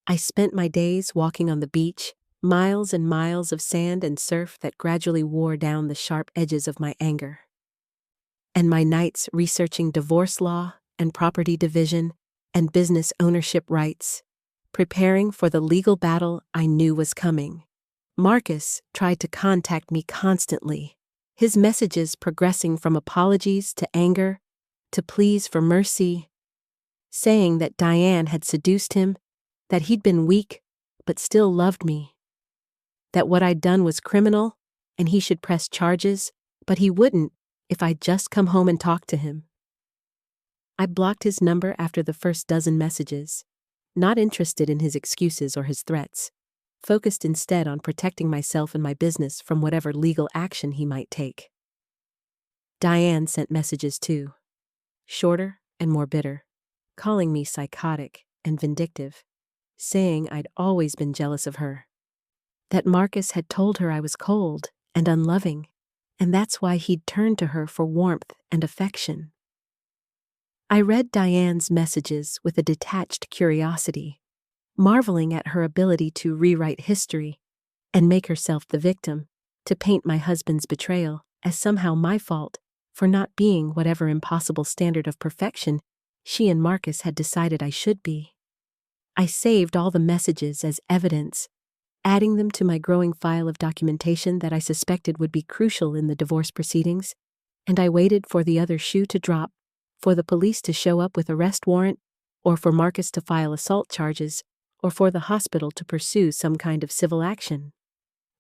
I spent my days walking on the beach, miles and miles of sand and surf that gradually wore down the sharp edges of my anger. And my nights researching divorce law and property division and business ownership rights, preparing for the legal battle I knew was coming. Marcus tried to contact me constantly, his messages progressing from apologies to anger to pleas for mercy, saying that Diane had seduced him, that he'd been weak but still loved me, that what I'd done was criminal and he should press charges, but he wouldn't if I'd just come home and talk to him. I blocked his number after the first dozen messages, not interested in his excuses or his threats, focused instead on protecting myself and my business from whatever legal action he might take. Diane sent messages too, shorter and more bitter, calling me psychotic and vindictive, saying I'd always been jealous of her, that Marcus had told her I was cold and unloving, and that's why he'd turned to her for warmth and affection. I read Diane's messages with a detached curiosity, marveling at her ability to rewrite history and make herself the victim, to paint my husband's betrayal as somehow my fault for not being whatever impossible standard of perfection she and Marcus had decided I should be. I saved all the messages as evidence, adding them to my growing file of documentation that I suspected would be crucial in the divorce proceedings, and I waited for the other shoe to drop, for the police to show up with arrest warrant, or for Marcus to file assault charges, or for the hospital to pursue some kind of civil action.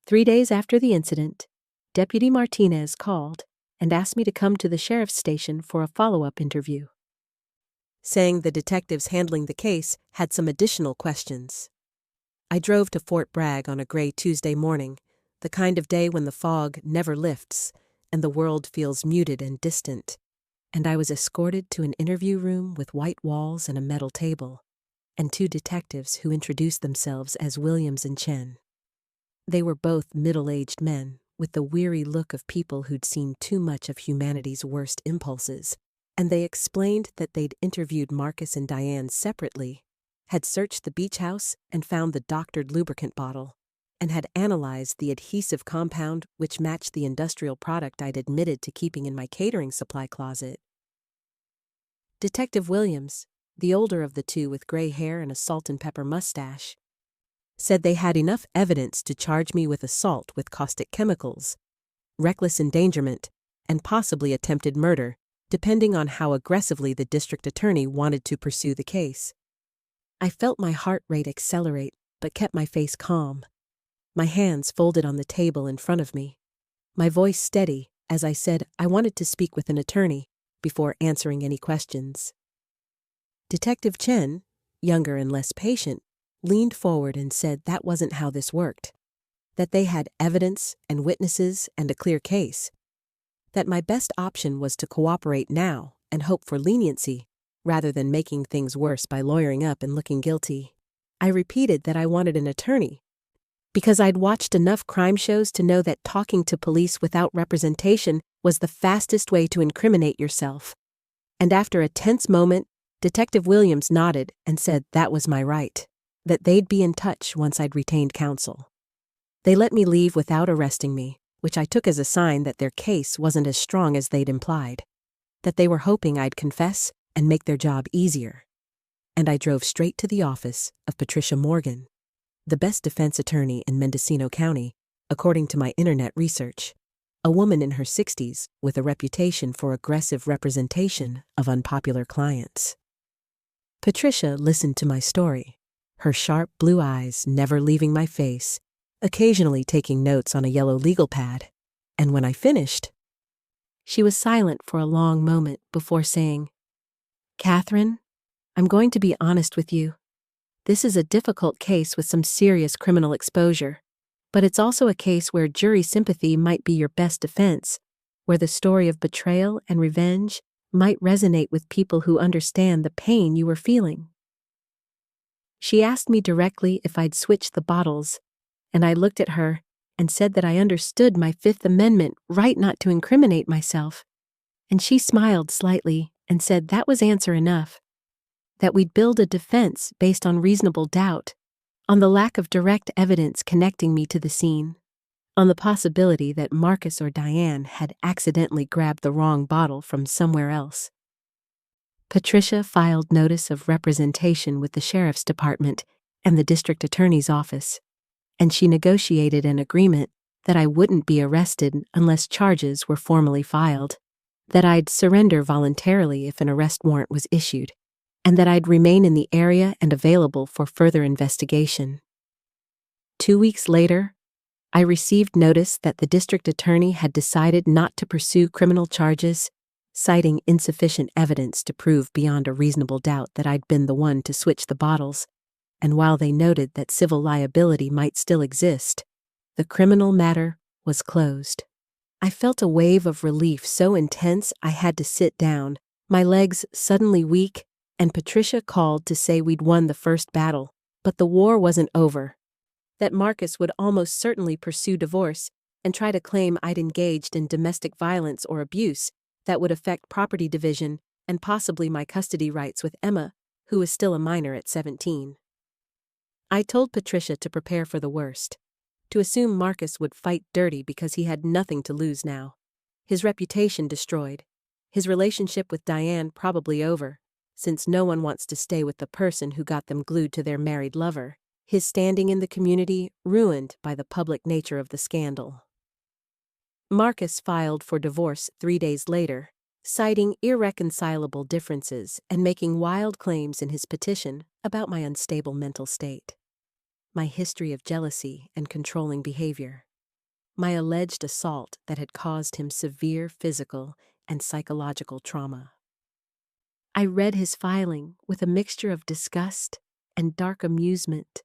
3 days after the incident, Deputy Martinez called and asked me to come to the sheriff's station for a follow-up interview, saying the detectives handling the case had some additional questions. I drove to Fort Bragg on a gray Tuesday morning, the kind of day when the fog never lifts and the world feels muted and distant, and I was escorted to an interview room with white walls and a metal table, and 2 detectives who introduced themselves as Williams and Chen. They were both middle-aged men, with the weary look of people who'd seen too much of humanity's worst impulses, and they explained that they'd interviewed Marcus and Diane separately, had searched the beach house and found the doctored lubricant bottle, and had analyzed the adhesive compound which matched the industrial product I'd admitted to keeping in my catering supply closet. Detective Williams, the older of the 2 with gray hair and a salt and pepper mustache, said they had enough evidence to charge me with assault with caustic chemicals, reckless endangerment, and possibly attempted murder, depending on how aggressively the district attorney wanted to pursue the case. I felt my heart rate accelerate, but kept my face calm, my hands folded on the table in front of me, my voice steady as I said I wanted to speak with an attorney before answering any questions. Detective Chen, younger and less patient, leaned forward and said that wasn't how this worked, that they had evidence and witnesses and a clear case, that my best option was to cooperate now and hope for leniency, rather than making things worse by lawyering up and looking guilty. I repeated that I wanted an attorney, because I'd watched enough crime shows to know that talking to police without representation was the fastest way to incriminate yourself. And after a tense moment, Detective Williams nodded and said that was my right, that they'd be in touch once I'd retained counsel. They let me leave without arresting me, which I took as a sign that their case wasn't as strong as they'd implied, that they were hoping I'd confess and make their job easier. And I drove straight to the office of Patricia Morgan, the best defense attorney in Mendocino County, according to my internet research, a woman in her 60s with a reputation for aggressive representation of unpopular clients. Patricia listened to my story, her sharp blue eyes never leaving my face, occasionally taking notes on a yellow legal pad, and when I finished, she was silent for a long moment before saying, "Catherine, I'm going to be honest with you. This is a difficult case with some serious criminal exposure, but it's also a case where jury sympathy might be your best defense, where the story of betrayal and revenge might resonate with people who understand the pain you were feeling." She asked me directly if I'd switched the bottles, and I looked at her and said that I understood my Fifth Amendment right not to incriminate myself, and she smiled slightly and said that was answer enough, that we'd build a defense based on reasonable doubt, on the lack of direct evidence connecting me to the scene, on the possibility that Marcus or Diane had accidentally grabbed the wrong bottle from somewhere else. Patricia filed notice of representation with the sheriff's department and the district attorney's office, and she negotiated an agreement that I wouldn't be arrested unless charges were formally filed, that I'd surrender voluntarily if an arrest warrant was issued, and that I'd remain in the area and available for further investigation. 2 weeks later, I received notice that the district attorney had decided not to pursue criminal charges, citing insufficient evidence to prove beyond a reasonable doubt that I'd been the one to switch the bottles, and while they noted that civil liability might still exist, the criminal matter was closed. I felt a wave of relief so intense I had to sit down, my legs suddenly weak, and Patricia called to say we'd won the first battle, but the war wasn't over, that Marcus would almost certainly pursue divorce and try to claim I'd engaged in domestic violence or abuse that would affect property division and possibly my custody rights with Emma, who was still a minor at 17. I told Patricia to prepare for the worst, to assume Marcus would fight dirty because he had nothing to lose now, his reputation destroyed, his relationship with Diane probably over, since no one wants to stay with the person who got them glued to their married lover, his standing in the community ruined by the public nature of the scandal. Marcus filed for divorce 3 days later, citing irreconcilable differences and making wild claims in his petition about my unstable mental state, my history of jealousy and controlling behavior, my alleged assault that had caused him severe physical and psychological trauma. I read his filing with a mixture of disgust and dark amusement,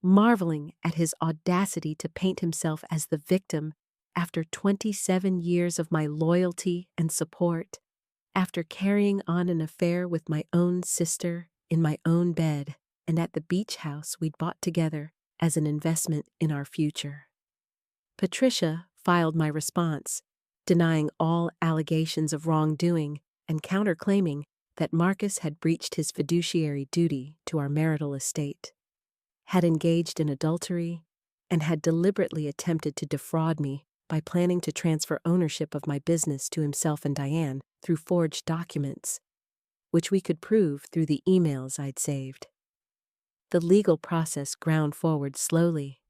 marveling at his audacity to paint himself as the victim after 27 years of my loyalty and support, after carrying on an affair with my own sister in my own bed and at the beach house we'd bought together as an investment in our future. Patricia filed my response, denying all allegations of wrongdoing and counterclaiming that Marcus had breached his fiduciary duty to our marital estate, had engaged in adultery, and had deliberately attempted to defraud me by planning to transfer ownership of my business to himself and Diane through forged documents, which we could prove through the emails I'd saved. The legal process ground forward slowly,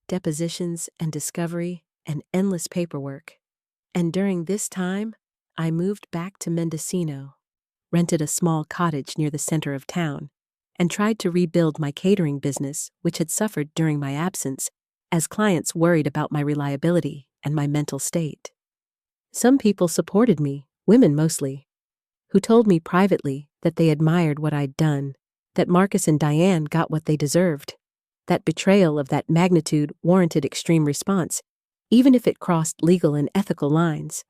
depositions and discovery and endless paperwork, and during this time, I moved back to Mendocino, rented a small cottage near the center of town, and tried to rebuild my catering business, which had suffered during my absence, as clients worried about my reliability and my mental state. Some people supported me, women mostly, who told me privately that they admired what I'd done, that Marcus and Diane got what they deserved, that betrayal of that magnitude warranted extreme response, even if it crossed legal and ethical lines.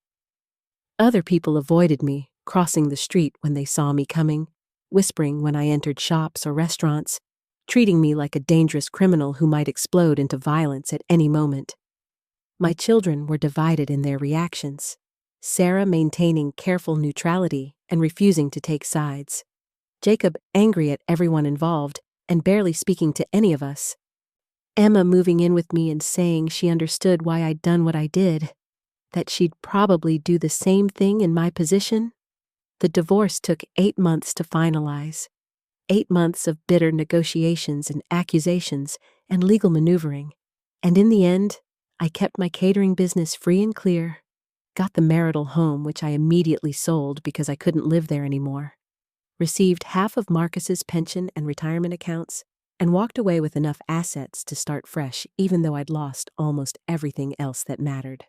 Other people avoided me, crossing the street when they saw me coming, whispering when I entered shops or restaurants, treating me like a dangerous criminal who might explode into violence at any moment. My children were divided in their reactions, Sarah maintaining careful neutrality and refusing to take sides, Jacob angry at everyone involved and barely speaking to any of us. Emma moving in with me and saying she understood why I'd done what I did, that she'd probably do the same thing in my position. The divorce took 8 months to finalize. 8 months of bitter negotiations and accusations and legal maneuvering. And in the end, I kept my catering business free and clear, got the marital home which I immediately sold because I couldn't live there anymore, received half of Marcus's pension and retirement accounts, and walked away with enough assets to start fresh even though I'd lost almost everything else that mattered.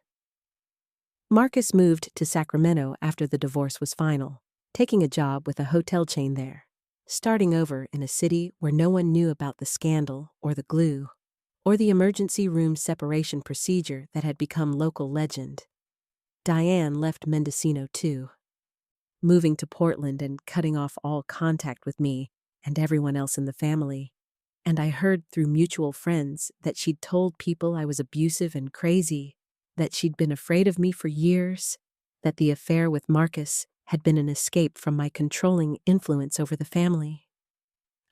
Marcus moved to Sacramento after the divorce was final, taking a job with a hotel chain there, starting over in a city where no one knew about the scandal or the glue, or the emergency room separation procedure that had become local legend. Diane left Mendocino too, moving to Portland and cutting off all contact with me and everyone else in the family. And I heard through mutual friends that she'd told people I was abusive and crazy, that she'd been afraid of me for years, that the affair with Marcus had been an escape from my controlling influence over the family.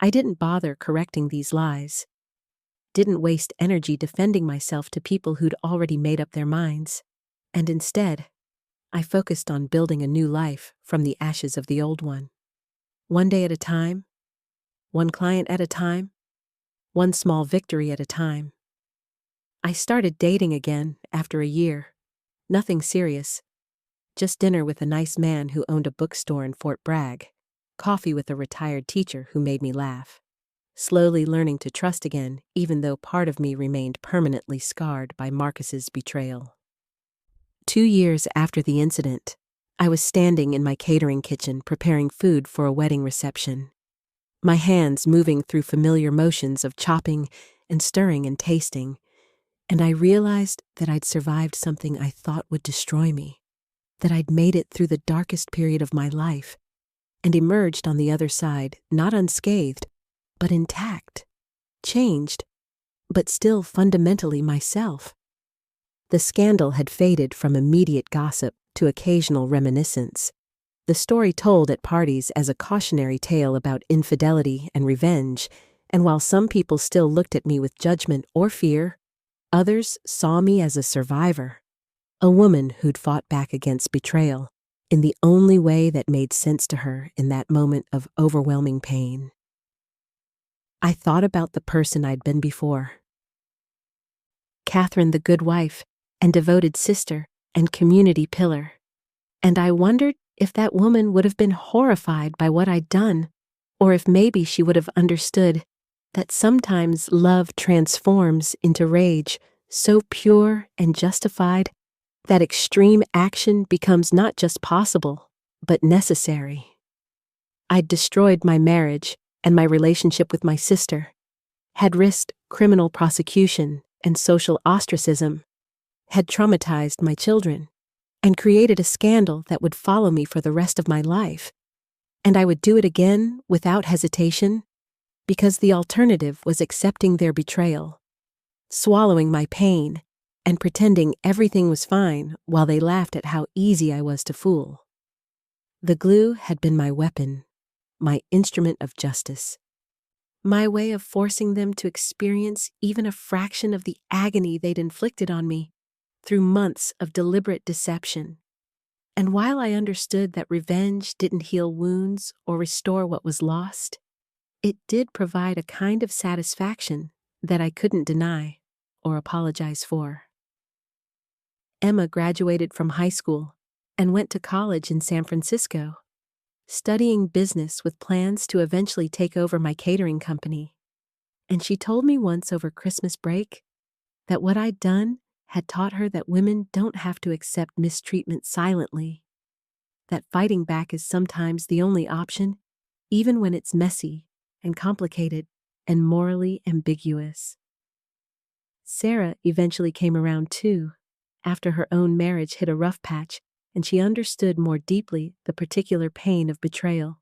I didn't bother correcting these lies, didn't waste energy defending myself to people who'd already made up their minds, and instead, I focused on building a new life from the ashes of the old one. One day at a time, one client at a time, one small victory at a time. I started dating again after a year. Nothing serious. Just dinner with a nice man who owned a bookstore in Fort Bragg, coffee with a retired teacher who made me laugh. Slowly learning to trust again, even though part of me remained permanently scarred by Marcus's betrayal. 2 years after the incident, I was standing in my catering kitchen preparing food for a wedding reception, my hands moving through familiar motions of chopping and stirring and tasting, and I realized that I'd survived something I thought would destroy me, that I'd made it through the darkest period of my life, and emerged on the other side, not unscathed, but intact, changed, but still fundamentally myself. The scandal had faded from immediate gossip to occasional reminiscence, the story told at parties as a cautionary tale about infidelity and revenge, and while some people still looked at me with judgment or fear, others saw me as a survivor, a woman who'd fought back against betrayal in the only way that made sense to her in that moment of overwhelming pain. I thought about the person I'd been before. Catherine, the good wife and devoted sister and community pillar. And I wondered if that woman would have been horrified by what I'd done, or if maybe she would have understood that sometimes love transforms into rage so pure and justified that extreme action becomes not just possible, but necessary. I'd destroyed my marriage and my relationship with my sister, had risked criminal prosecution and social ostracism, had traumatized my children, and created a scandal that would follow me for the rest of my life. And I would do it again without hesitation, because the alternative was accepting their betrayal, swallowing my pain, and pretending everything was fine while they laughed at how easy I was to fool. The glue had been my weapon, my instrument of justice, my way of forcing them to experience even a fraction of the agony they'd inflicted on me through months of deliberate deception. And while I understood that revenge didn't heal wounds or restore what was lost, it did provide a kind of satisfaction that I couldn't deny or apologize for. Emma graduated from high school and went to college in San Francisco, studying business with plans to eventually take over my catering company. And she told me once over Christmas break that what I'd done had taught her that women don't have to accept mistreatment silently, that fighting back is sometimes the only option, even when it's messy and complicated and morally ambiguous. Sarah eventually came around too, after her own marriage hit a rough patch and she understood more deeply the particular pain of betrayal.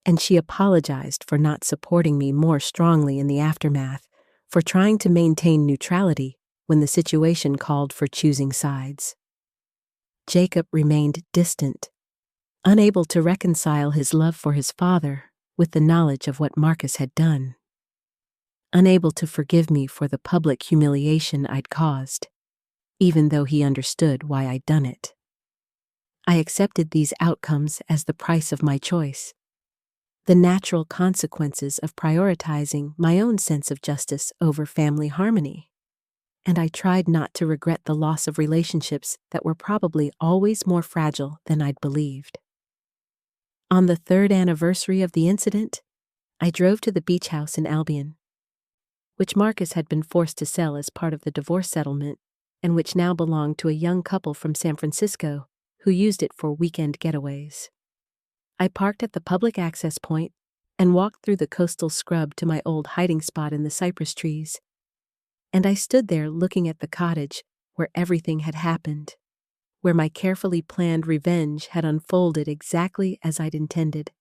And she apologized for not supporting me more strongly in the aftermath, for trying to maintain neutrality when the situation called for choosing sides. Jacob remained distant, unable to reconcile his love for his father with the knowledge of what Marcus had done, unable to forgive me for the public humiliation I'd caused, even though he understood why I'd done it. I accepted these outcomes as the price of my choice, the natural consequences of prioritizing my own sense of justice over family harmony. And I tried not to regret the loss of relationships that were probably always more fragile than I'd believed. On the 3rd anniversary of the incident, I drove to the beach house in Albion, which Marcus had been forced to sell as part of the divorce settlement and which now belonged to a young couple from San Francisco who used it for weekend getaways. I parked at the public access point and walked through the coastal scrub to my old hiding spot in the cypress trees, and I stood there looking at the cottage where everything had happened, where my carefully planned revenge had unfolded exactly as I'd intended.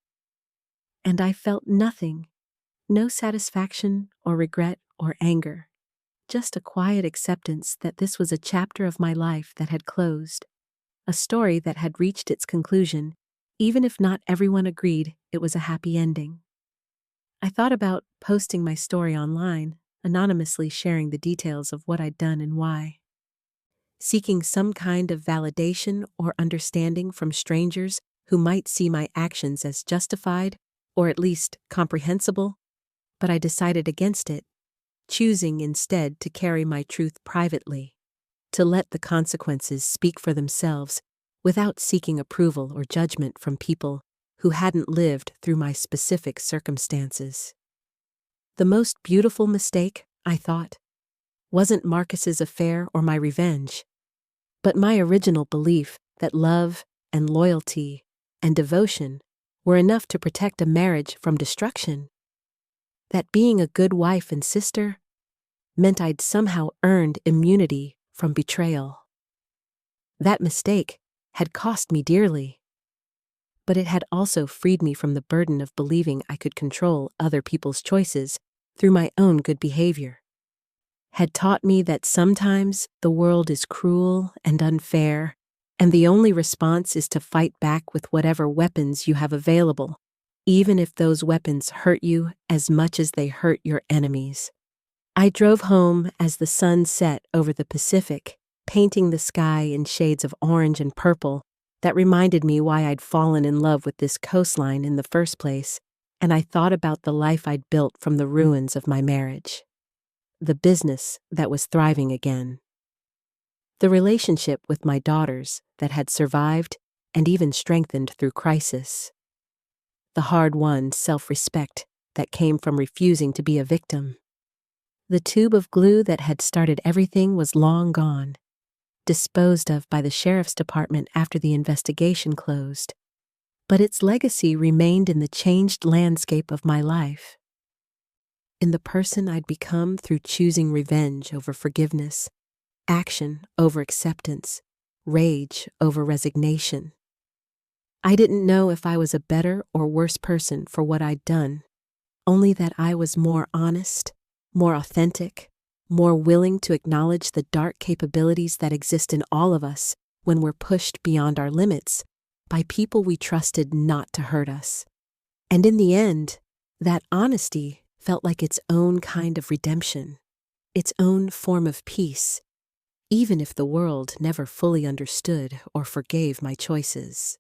And I felt nothing, no satisfaction or regret or anger, just a quiet acceptance that this was a chapter of my life that had closed, a story that had reached its conclusion, even if not everyone agreed it was a happy ending. I thought about posting my story online, anonymously sharing the details of what I'd done and why, seeking some kind of validation or understanding from strangers who might see my actions as justified or at least comprehensible, but I decided against it, choosing instead to carry my truth privately, to let the consequences speak for themselves without seeking approval or judgment from people who hadn't lived through my specific circumstances. The most beautiful mistake, I thought, wasn't Marcus's affair or my revenge, but my original belief that love and loyalty and devotion were enough to protect a marriage from destruction, that being a good wife and sister meant I'd somehow earned immunity from betrayal. That mistake had cost me dearly, but it had also freed me from the burden of believing I could control other people's choices through my own good behavior, had taught me that sometimes the world is cruel and unfair, and the only response is to fight back with whatever weapons you have available, even if those weapons hurt you as much as they hurt your enemies. I drove home as the sun set over the Pacific, painting the sky in shades of orange and purple that reminded me why I'd fallen in love with this coastline in the first place, and I thought about the life I'd built from the ruins of my marriage, the business that was thriving again, the relationship with my daughters that had survived and even strengthened through crisis, the hard-won self-respect that came from refusing to be a victim. The tube of glue that had started everything was long gone, disposed of by the sheriff's department after the investigation closed, but its legacy remained in the changed landscape of my life, in the person I'd become through choosing revenge over forgiveness, action over acceptance, rage over resignation. I didn't know if I was a better or worse person for what I'd done, only that I was more honest, more authentic, more willing to acknowledge the dark capabilities that exist in all of us when we're pushed beyond our limits by people we trusted not to hurt us. And in the end, that honesty felt like its own kind of redemption, its own form of peace, even if the world never fully understood or forgave my choices.